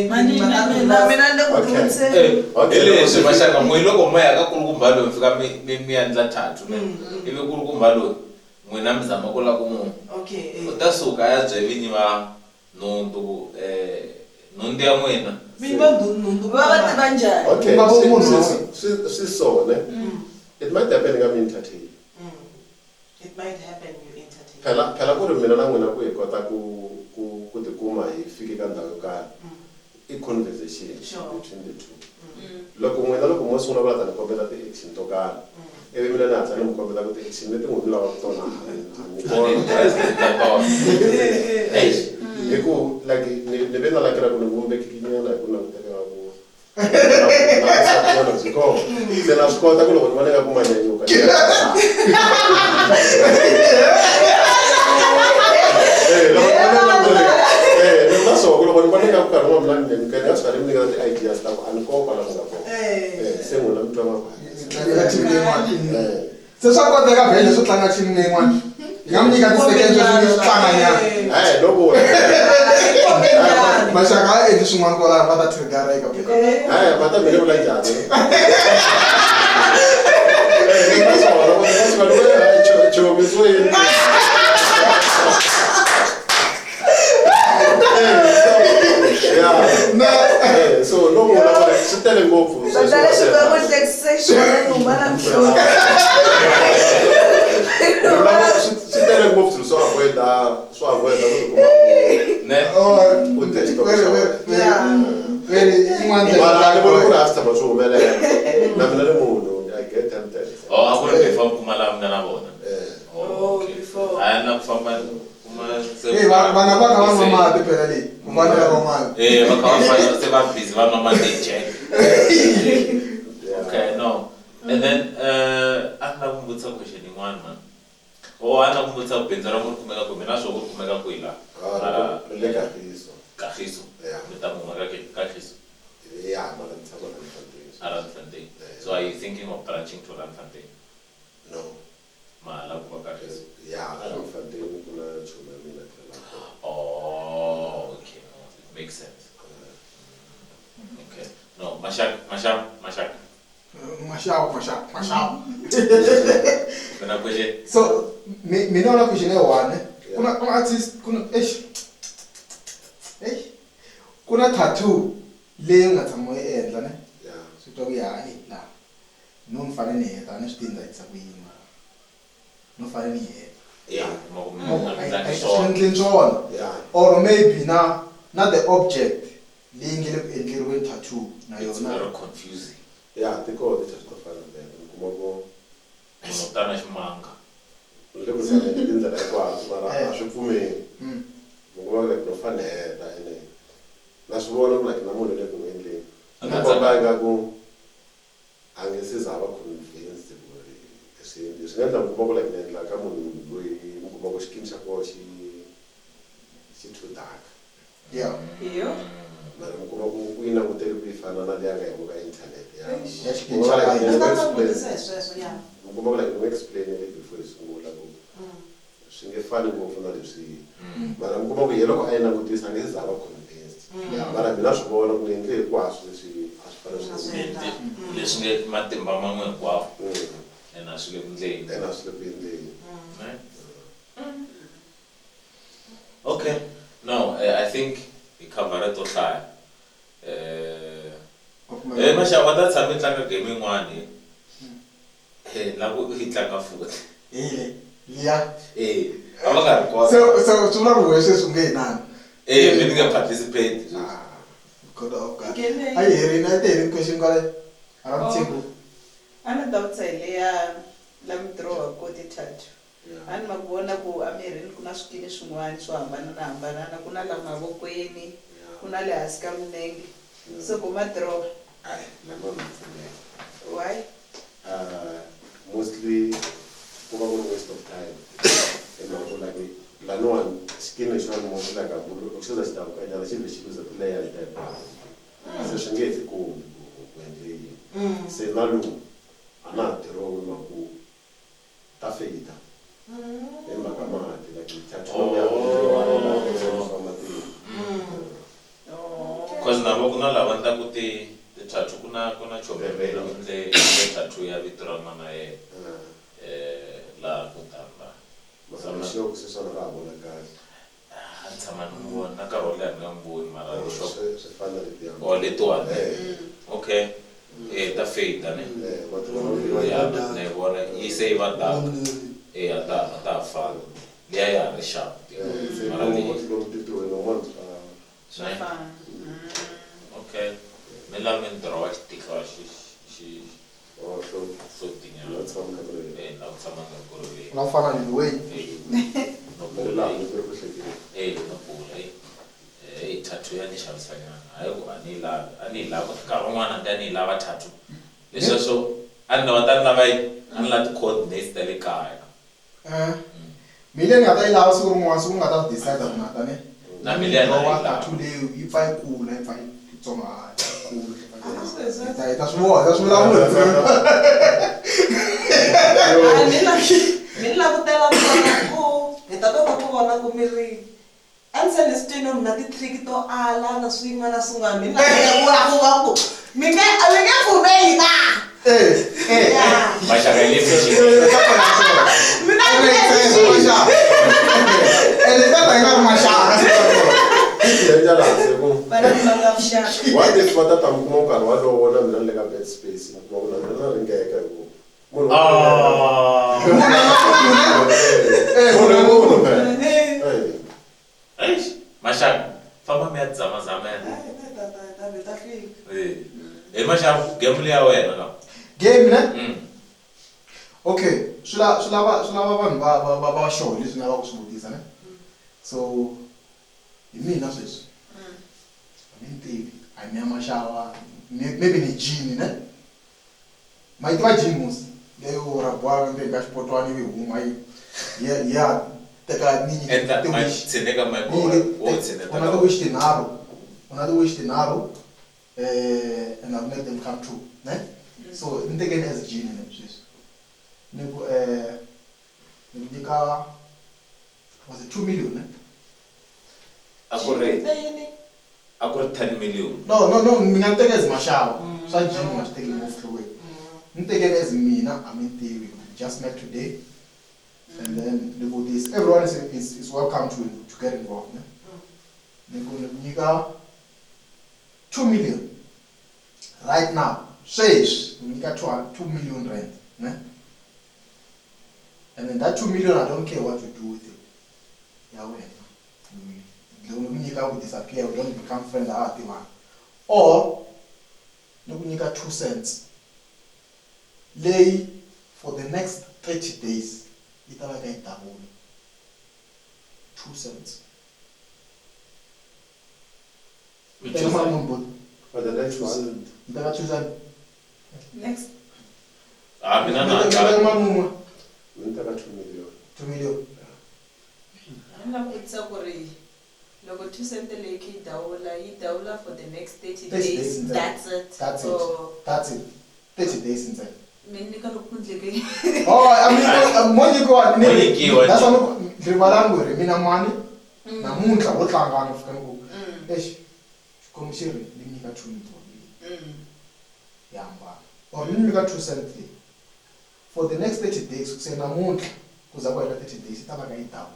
E: mina le ku tivuniseni
A: leswi maxaka n'wi loko ma ya ka kulukumba loyi mi fika mi endla thathu ivi kulukumba loyi n'wina mi zama ku la ku munhu u ta suka ya bye vinyi va nhundzu ya n'wina
C: vinyi va nhundzu
E: va va tiva njhani
D: okay swi so ne it might happen ka mi entertain
C: it might happen you entertain
D: phela ku ri mina na n'wina ku hi kota ku tikuma hi fike ka ndhawu yo karhi i conversation between the two loko mo sungula vula ta ni kombeta ti-action to karhi ivi mina ni hatla ni mi kombeta ku ti-action leti n'wi ni lavaka tona hi ku like ni ve na lakela ku ni vumbekikinyana hi ku languteka ku na byi kona se na swi kota ku loko ni vona nga ku manyanyuka so loko ni vona nga ku karhi n'wana ni ni nga swi karhi mi nyiketa ti-ideas ta ku a ni koka la nga kona se n'wina mi twa
B: se swa koteka vhele swo tlanga team leyin'wana hi nga mi nyika ti-second swi tlanganyana
D: no vona
B: maxaka a endli swin'wana kwalaho va ta trigara eka
D: va ta vhele vula njhani chomisweni so no vona swi tele ngopfu swi tele ngopfu swilo swo
A: Okay, no. And then ana kumbutsa question one man. Ana kumbutsa benzara muri kumeka kumena swo kuri kumeka kuila. Mara
D: le kagiso.
A: Kagiso. Metamu ngaka kagiso.
D: Yeah, mara ntsaba na Fontaine.
A: Fontaine. So are you thinking of branching to Fontaine?
D: No.
A: Mala kwa kagiso.
D: Yeah, Fontaine kuna chuma mina kala.
A: Oh, okay. No, it makes sense. Okay. No, Mashak. Kuna question.
B: So, me know na question one. Kuna artist kuna tattoo leyi nga tshama yi endla ne.
D: Yeah.
B: Swi twa ku ya la. No mfane ni heta ni swi tinda hi tsaku yima. No fane ni heta.
A: Yeah,
B: yeah. Or maybe na the object leyi nge le ku endleriweni tattoo na
A: It's
B: yona.
A: very confusing.
D: Yeah, tiko ti just fana there. Kumoko
A: Unotana ximanga.
D: le ku sana tindlela hinkwato mara a swi pfumeli. Ngoma le ku fanela ene. Na swi vona ku like na munhu le ku endleni. Ngomba nga ku angesiza aba convinced ku ri swi nga ndla ku like nendla ka munhu loyi ngoma ku xikin xa ko xi too dark.
B: Yeah.
E: Iyo.
D: Mara ngoma ku ina ku tele ku ifana na le anga ya internet ya.
B: Ya xikin xa ka
D: ngoma like no explain it before isungula ku. Swi nge fani ngopfu na leswi. Mara ngoma ku yelo ku ayina ku tisa ngezi aba convinced. Mara mina swi vona ku endle hinkwaswo leswi a swi fana swi
A: Leswi nge matimba man'we hinkwawo. Ena swi le ku endleni.
D: ena swi le ku endleni.
A: Okay. No, I think we covered to hlaya. Masha wa ta tshame tlanga game yin'wana. La ku hi tlanga futhi.
B: Yeah.
A: A va nga ri kona.
B: So swi vula ku wese swi nge nani.
A: Mi nga participate.
B: Koda oka. Ai herini a teni question kwale. Aramthiku.
E: Ana dawutsa leya la mitro ko ti tattoo. Ani mabona ku amirini kuna swikili swin'wana swo hambana kuna la mavokweni kuna le hansi ka milenge so kuma draw why
D: Mostly kuba ku waste of time. Ema like la no one skin is one more like a bull okusiza sitabu kanyana chile chibuza player type. So shingethi ku when say nalu ana draw maku tafeita. Ema kama like tattoo ya
A: Because nabo kuna lava nta ku ti tattoo kuna chobebela ndle tattoo ya vito ra mana la ku tamba.
D: Masama sio kusisona ra bona kahle.
A: Tshama ni vona nkarhi wo leha ni nga mboni mara
D: Swi fana le ya.
A: Oh, letiwani. Okay. Ta fade ne. Ya ne vona yi se va ta. Ta fala. Liya ya ri sharp. Mara okay. Me la mi draw tika xi so tinya. Na tshama nga korole.
B: Na fana ni way.
A: No pula. No pula. Tattoo ya ni xavisanyana. Hayi ku ani lava nkarhi wun'wana ni lava tattoo. Leswi so ani wa ta lava ani la ti coordinates ta le kaya.
B: Mile nga ta ilava siku rin'wana siku nga ta decide ku na ta ne.
A: Na mile na
B: wa tattoo leyi yi pfa yi kula yi pfa yi tsonga kulu. Ta swi vona ta swi vulavula.
C: Mini la ku tela ku hi ta kota ku vona ku miri a ndzi ni swi twini na ti-trick to ala na swin'wana na swin'wana mini la ku mi nge pfumeli na
A: Maxaka yi le
C: mina
B: ene ta ta nga mashaka.
D: Ya la se ku.
E: Bana manga mshaka.
D: What if what ta mkumo ka wa lo wona mina le ka bed space mkumo na mina ringeka ku. Munhu.
A: mashavu game leya wena la
B: game ne okay swi lava vanhu va show leswi nga va ku swi vutisa ne so hi mina sweswi a ni tivi a ni ya maxava maybe ni jini ne ma yi tiva jini musi leyo raboa ndzeni ka xipotwana ivi huma ya teka una the wish tinharhu and I'll make them come true ne so ni tekeni as jini ne sweswi ni nyika was it 2 million ne
A: akuri 10 million
B: no mi nga teka as maxava swa jini ma swi tekeli ngopfu nhlokweni ni tekeni as mina a mi tivi just met today and then this everyone is welcome to get involved ne nyika 2 million right now sweswi nyika 2 million rand ne and then that 2 million I don't care what you do with it ya wena nyika will disappear we don't become friends awativana or nyika 2 cents leyi for the next 30 days yi ta va ka yi double 2 cents
D: for the next one
B: yi ta va 2 cents
E: Next.
A: mina na
D: Nitaka 2 million.
B: 2 million.
E: I'm it's logo 2 cent leki daula for the next 30 days. That's it.
B: That's it. 30 days inside.
E: Oh,
B: I mean, that's what I'm mina money. Namuntlha wo tlangana fika ku. Eish. Komishiri limika 2 million. Yamba. Or limika 2 cents. For the next 30 days, say namuntlha kuza kwela 30 days itaba ka idawu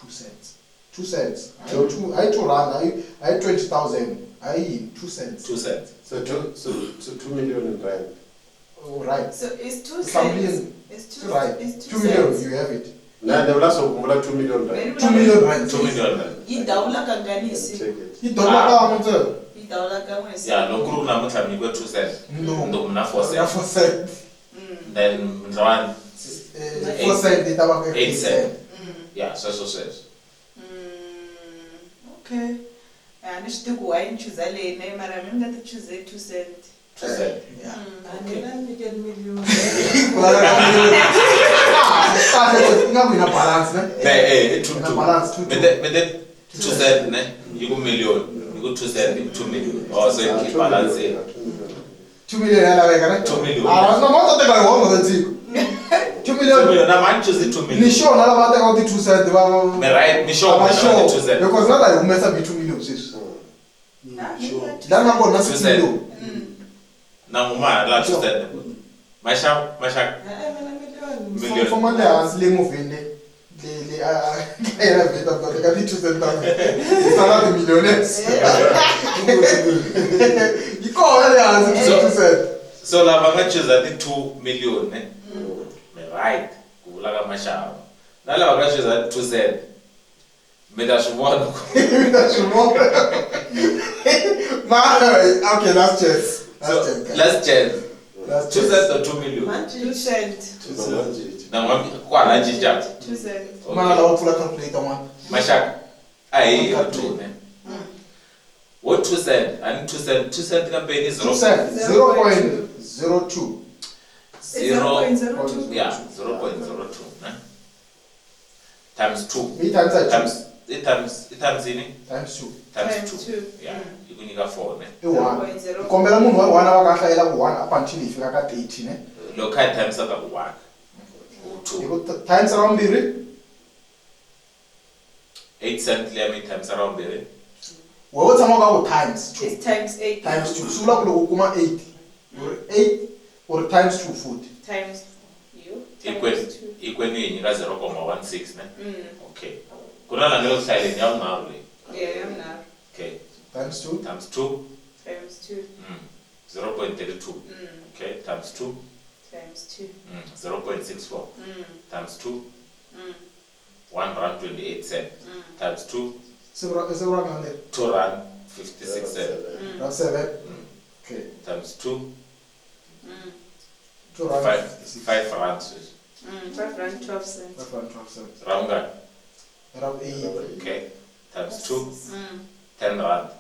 B: 2 cents. 2 cents. I 2 rand, I 20,000. I 2 cents.
A: 2 cents.
D: So 2 million in rand.
B: Oh, right.
E: So it's 2 cents. It's 2
B: right.
E: It's
B: 2 million, you have it.
D: Na devla so kumula 2 million rand.
B: 2 million rand.
A: 2 million rand.
E: Idaula kanganisi.
B: Idaula ka mtse.
E: Idaula kamwesi.
A: Yeah, no group namuntlha nikwe 2 cents. Ndo mna 4 cents.
B: 4 cents.
A: Then rand
B: 4 cents itaba ka
A: 8 cents. Yeah, so says.
E: Okay. And it's the wine choose a lane, mara mimi ngati choose 2 cents.
A: 2 cents.
B: Yeah.
C: Angela make million.
B: Ingaku ina balance ne?
A: Balance 2. But then 2 cents ne? You go million. You go 2 cents, 2 million. Also you keep balance.
B: 2 million yalaveka ne?
A: 2 million.
B: Ah, no moto teka hongo zetsiko. 2 million.
A: 2 million. Na man choose 2 million.
B: Ni sure na lava teka 2 cents va.
A: Me right, me sure. 2 cents.
B: Because not like umesa be 2 million sis. That number na 6 million.
A: Na mama la 2 cents. Masha.
C: Million.
B: For Monday as le movende. Le era vita because ka 2 cents. It's not the millionaires. You call earlier as 2 cents.
A: So la banga choose at 2 million ne. Me right. Kuvula ka mashava. Na la banga choose at 2 cents. Me da shuvona.
B: Okay, last chance.
A: Last chance. 2 cents or 2 million?
E: 2 cents.
A: Na mwami kwa na jija.
E: 2 cents.
B: Mana la pula calculator man.
A: Mashaka. Ai tu ne. What 2 cents? And 2 cents. 2 cents ka pay ni 0.
B: 2 cents. 0.02.
E: 0.02.
A: Yeah, 0.02. Ne? Times 2.
B: Me times that.
A: Times ini?
B: Times 2.
A: Times 2. Yeah. You can nika 4 ne.
B: 1. Kombela munhu wa 1 wakahlayela ku 1 up until ifika ka 30 ne.
A: Lokai times aka 1. 2.
B: Times around mbiri.
A: 8 cents le times around mbiri.
B: Wewe tshama ka ku times 2.
E: It's times 8.
B: Times 2. Sula ku loko kuma 8. Or 8 or times 2 foot.
E: Times you.
A: Ikweni nika 0.16 ne. Okay. Kuna la ngelo silent ya mnaru le.
E: Yeah, I'm not.
A: Okay.
B: Times 2.
A: Times 2.
E: Times 2.
A: 0.32. Okay. Times 2.
E: Times 2.
A: 0.64. Times 2. 1 rand 28 cents. Times 2.
B: Is it wrong on there?
A: 2 rand 56 cents.
B: That's 7. Okay.
A: Times 2.
B: 2 rand.
A: 5 rand.
E: 5 rand 12 cents.
B: 5 rand 12 cents.
A: Round.
B: Around 8.
A: Okay. Times 2.
E: 10.
A: 10 rand.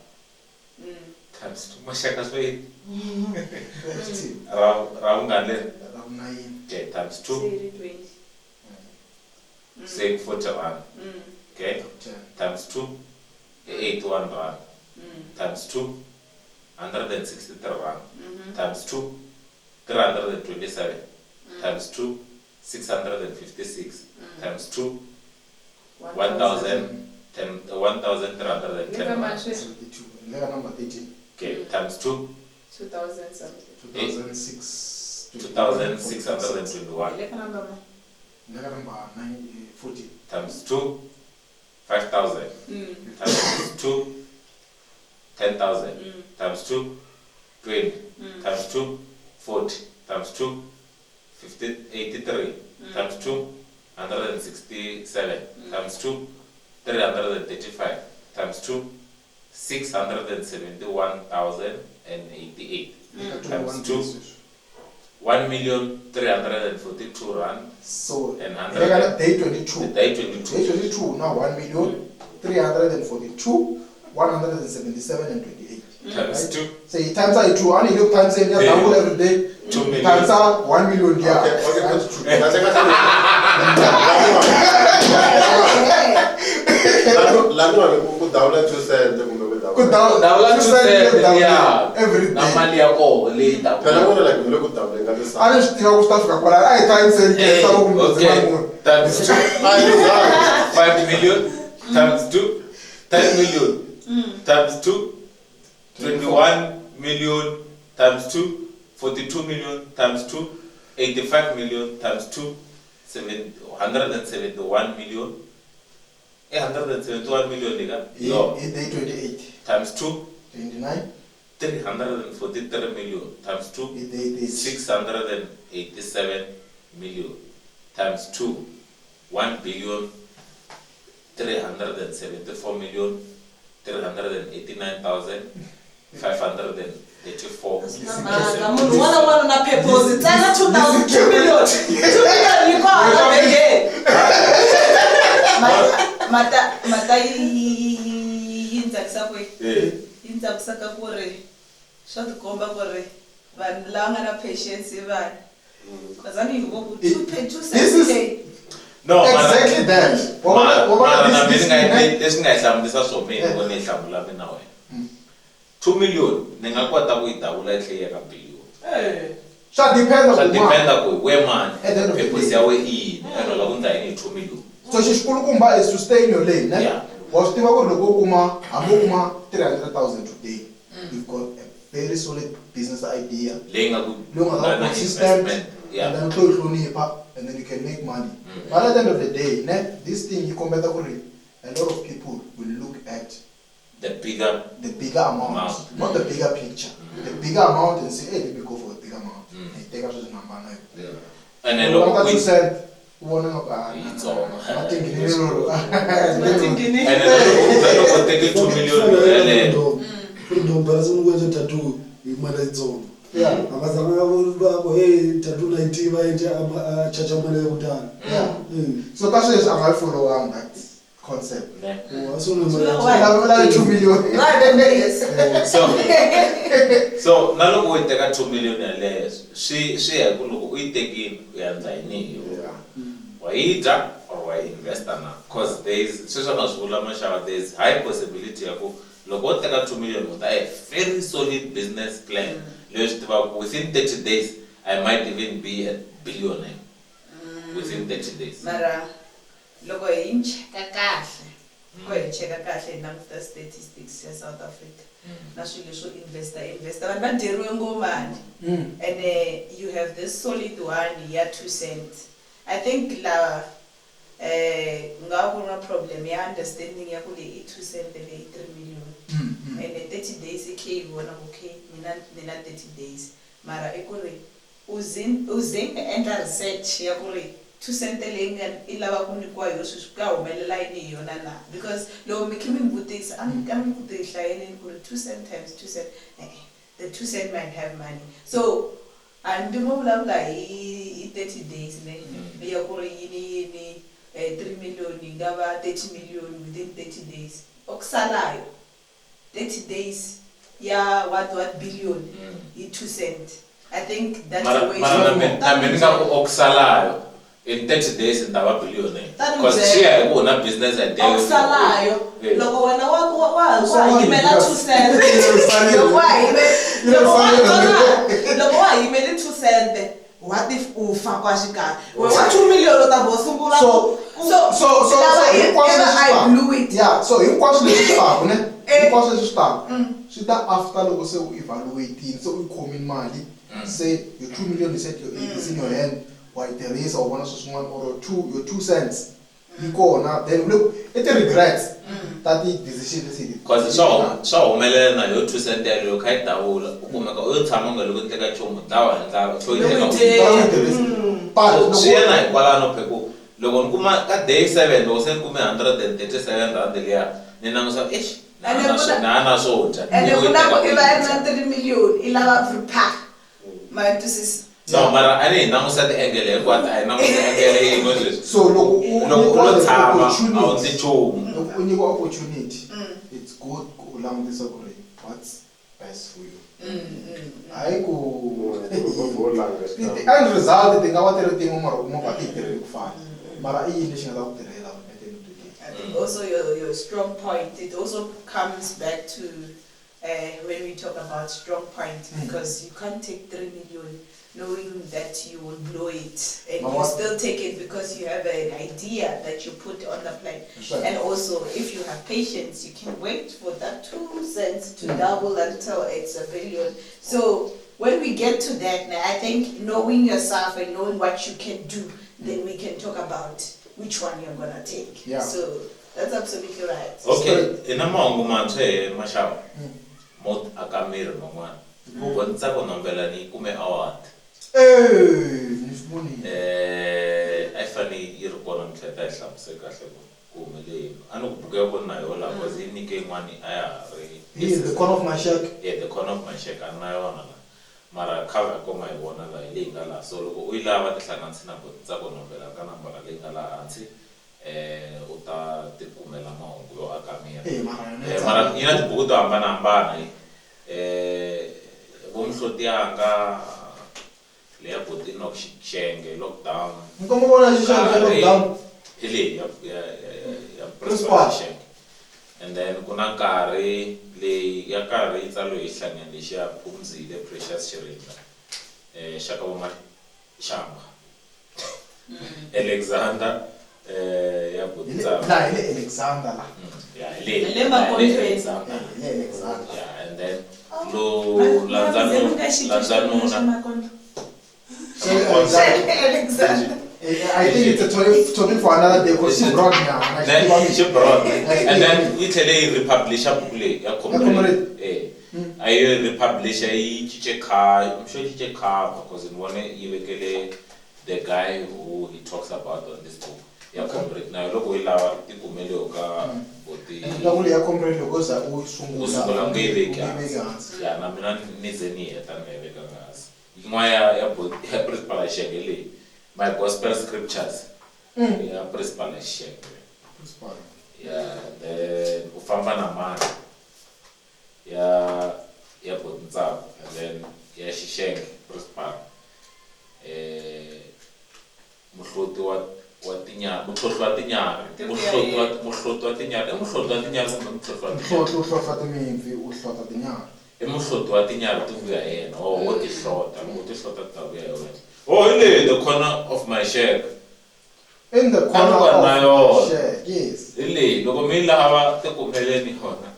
A: Times 2. Mashaka's way.
B: 15.
A: Round.
B: Around 9.
A: Okay. Times 2.
E: 20.
A: Say 40 rand. Okay.
B: 10.
A: Times 2. 81 rand. Times 2. 163 rand. Times 2. 327. Times 2. 656. Times 2. 1,310 rand.
B: 72. Letter number 13.
A: Okay. Times 2.
E: 2000 something.
B: 2006.
A: 2,621.
E: Letter number.
B: Letter number 40.
A: Times 2. 5,000. Times 2. 10,000. Times 2. 20. Times 2. 40. Times 2. 83. Times 2. 167. Times 2. 335. Times 2. 671,088. Times 2. 1,342 rand.
B: So,
A: And
B: day 22.
A: Day 22.
B: Day 22, now 1,342,177 and 28.
A: Times
B: Right?
A: 2.
B: So, times are 2. I need times in here, double every day.
A: 2 million.
B: Times are 1 million. Yeah.
D: Okay.
B: That's true.
D: Lani wale kudawula 2 cents kumbe
B: Good down.
A: Dawula 2 cents, yeah.
B: Every day.
A: Na mali yako later.
D: phela kona like ngile kudawula ngale sa
B: I just think I will start to call I times in here.
A: Okay. Times 2. 5 million. Times 2. 10 million. Times 2. 21 million. Times 2. 42 million. Times 2. 85 million. Times 2. 171 million. 171 million nigga. No.
B: Day 28.
A: Times 2.
B: 29.
A: 343 million. Times 2.
B: Day
A: 687 million. Times 2. 1,374,584.
C: munhu wona wona na purpose tsala 2 million 2 million yi kona bege
E: mata yi ndzakisa kwe yi ndzakisaka ku ri swa tikomba ku ri vanhu lava nga na patience i vanhu because ani ngo ku 2
A: No,
B: exactly that.
A: Leswi nga hi hlamurisa swo mina loko ni hi hlamula mina wena 2 million ni nga kota ku yi dawula yi tlhe ya ka billion.
B: Swa
A: dependa ku where mani
B: At the end of the
A: purpose
B: day.
A: ya we i yini ene loko ndza yini hi 2 million.
B: So xikulukumba is to stay in your lane, ne?
A: Yeah.
B: Wa swi tiva ku ri loko u kuma 300,000 today, you've got a very solid business idea.
A: Leyi nga ku
B: Look
A: nga
B: at
A: na
B: consistent,
A: investment.
B: and then and then you can make money. But at the end of the day, this thing you come better a lot of people will look at
A: The bigger
B: amount, not the bigger picture. The bigger amount and say, hey, let me go for a big amount. And take us to the number now.
A: and then
B: So
A: look
B: what you
A: with
B: said, nothing
A: and then look take 2 million ele
F: ndombarazini kwenze tattoo imana itsongo
B: Yeah.
F: akazama babo hey tattoo 90 vaite chacha mwana yekutana
B: Yeah. So that's just I follow on that concept.
F: asone
B: So 2 million.
A: so na loko u teka 2 million yaleyo swi ya ku loko u yi tekini u ya ndla yini wa yi dya or wa yi investa na cause sweswo na swi vula maxava there is high possibility ya ku loko u teka 2 million u ta a very solid business plan leyi swi tivaku within 30 days I might even be a billionaire within 30 days.
E: mara loko hi cheka kahle ko hi cheka kahle hi languta statistics ya South Africa na swilo leswo investa vanhu va dyeriwe ngomani and you have this solid one ya 2 cents. I think la nga ku na problem ya understanding ya ku le 2 cents le 3 million and 30 days okay vona okay nina 30 days mara ekuri uzing enter research ya ku ri 2 cents leyi nga ilava ku nyikiwa yo swi ka humelela yini hi yona na because loko mi kha mi vutisa a mi vutisa hlayeni ku ri 2 cents times 2 cents the 2 cent might have money. So, and the moment I'm like 30 days, they are going 3 million, 30 million within 30 days. Oksalayo, 30 days, yeah, what billion, 2 cents. I think that's the way
A: to Oksalayo in 30 days in our billion. Because she I own a business a day.
C: Oksalayo, look when I email 2 cents. Look why you made it 2 cents. What if ufa kwashika? What 2 million otabosungula?
B: So
E: I blew it.
B: Yeah, so you watch the start, ne? You watch the start. So that after logo say we evaluating, so we come in money. Say your 2 million is in your hand, while there is or one or two, your 2 cents. You go now, then look, it regrets that the decision is
A: because it's so many na your 2 cents there you can't tell ukumeka uthama look at chomo dawa and so you
B: but
A: see na kwala no pheko loko nkuma ka day 7 lo se kume 137 rand leya nina ngosa na so ja
E: and kunako iba 3 million ilava prepare my this
A: no, but I didn't know that the angle what I know the angle
B: so look
A: the
B: opportunity, it's good along this agree. What's best for you? I go the end result, the thing more fine. But I
E: think also your strong point, it also comes back to when we talk about strong point, because you can't take 3 million knowing that you will blow it, and you still take it because you have an idea that you put on the plan.
B: Right.
E: And also, if you have patience, you can wait for that 2 cents to double until it's a billion. So when we get to that, I think knowing yourself and knowing what you can do, then we can talk about which one you're gonna take.
B: Yeah.
E: So that's absolutely right.
A: Okay, in a mongo manche mashao mot akamir mongwan ubonza ko nombela ni kume award I funny irukona mthetha ehlapse kahle kumele anokubuke bonayo la because inike ngwani aya
B: he is the corner of my shack.
A: Yeah, the corner of my shack anayo na mara cover ko mai bona la ilinga la so loko uilava tihlanganisi na botsa ko nombela ka nambara linga la hansi uta tikumela mahungu yo akamira mara ina tibuku to hambana bomhloti yanga le ya boti no shenge lockdown
B: Nkomo bona shishanga lockdown
A: ile ya principal shenge and then kuna nkarhi leyi ya karhi yi tsalo hi hlangana lexi ya Phumzile Precious Chirinda shaka bomari shamba Alexander ya botsa
B: la ile Alexander la
A: yeah ile Alexander yeah and then lo lanzano
E: Alexander.
B: I think it's a topic for another day because she brought me now.
A: Then she brought and then Italy republish a book ya comrade I republish a chiche car I'm sure chiche car because in one even the guy who he talks about on this book ya comrade na logo ila tikumele ka boti
B: lokho ya comrade logo za
A: usungula ngeveke ya na mina nizeni etaneveka ngasi ingwaya ya boti ya principal shengele my gospel scriptures ya principal shengele yeah then ufamba na mani ya boti ntsako and then ya shishenge principal muhloti wa tinyarhi muhloti wa tinyarhi muhloti wa tinyarhi ti vuya hi yena wo tihlota loko ti hlota ti ta vuya hi wena ile the corner of my shack
B: in the corner of my shack yes
A: ile loko mi lava ti kumeleni yona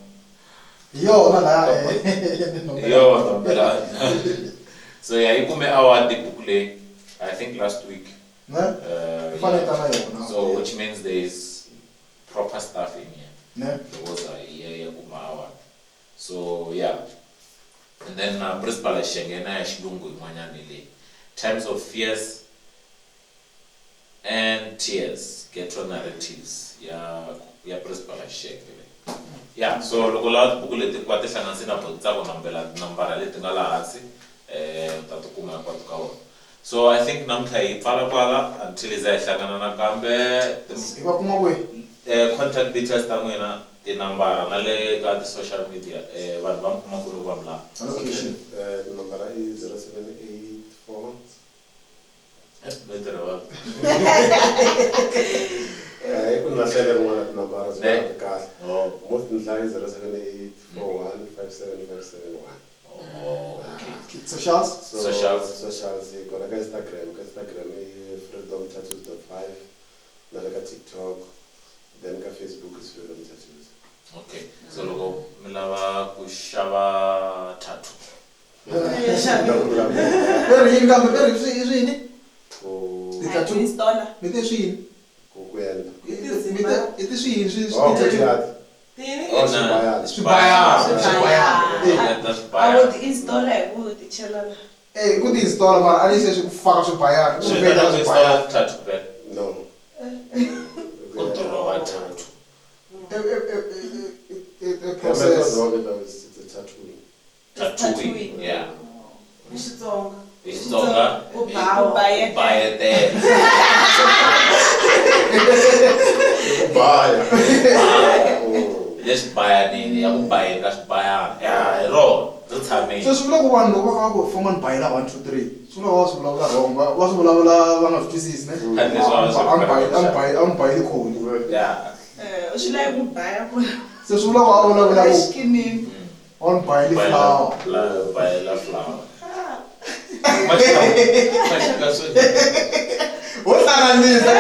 B: yona la
A: yona so ya yi kume award book leyi I think last week so which means there is proper stuff in here because so yeah and then principal shengena ya xilungu in'wanyana leyi times of fears and tears get narratives ya principal shengena Yeah, so loko la buku leti kwa ti hlanganisi na book tsa ku nambara leti nga laha hansi ta ti kuma hinkwato ka wona. So I think namuntlha hi pfala kwala until hi za hi hlangana nakambe.
B: Hi va kuma kwihi?
A: Contact details ta n'wina tinambara na le ka ti-social media vanhu va mi kuma ku ri va mi laha.
B: Location.
D: Tinambara i 0784 ku na hlelo rin'wana tinambara swi nga ri kahle. Most nhlayo 0784 1575771.
B: Socials?
D: Socials hi kona ka Instagram i freedomtattoos.5 na le ka TikTok, then ka Facebook is Freedom Tattoos.
A: Okay, so loko mi lava ku xava tattoo.
B: Peri yini kambe peri swini?
E: Installer.
B: Mi te swini?
D: Ku endla.
B: Mi te swini swi
E: I would install it, would chela.
B: ku ti install mara a ni se swi ku faka swibayani.
A: Swi veka swibayani tattoo bed.
D: No.
A: Control wa tattoo.
B: Process.
D: It's a tattooing.
A: Tattooing, yeah.
C: Xitsonga.
A: Xitsonga.
E: Buy it
A: there.
D: Baya.
A: Let's buy a nini, ya ku buy ka swibayani. Yeah, ro. Ri tshamile.
B: So swi vula ku vanhu loko va kha ku famba ni bayela 1 2 3 swi vula va swi vulavula wrong va swi vulavula va nga swi twisisi ne. I'm bayeli kholi.
A: Yeah.
E: Should I would buy a
B: So swi vula ku a vulavula ku
E: skinny?
B: on bayeli flower.
A: Bayela flower.
B: Wo hlanganisa.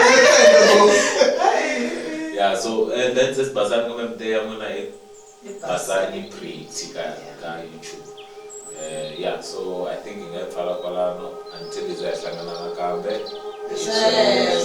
A: Yeah, so that's just Basani comment there. I'm gonna Basani pretty ka YouTube. Yeah, so I think in Pala until it's a Kambe.
E: Yes.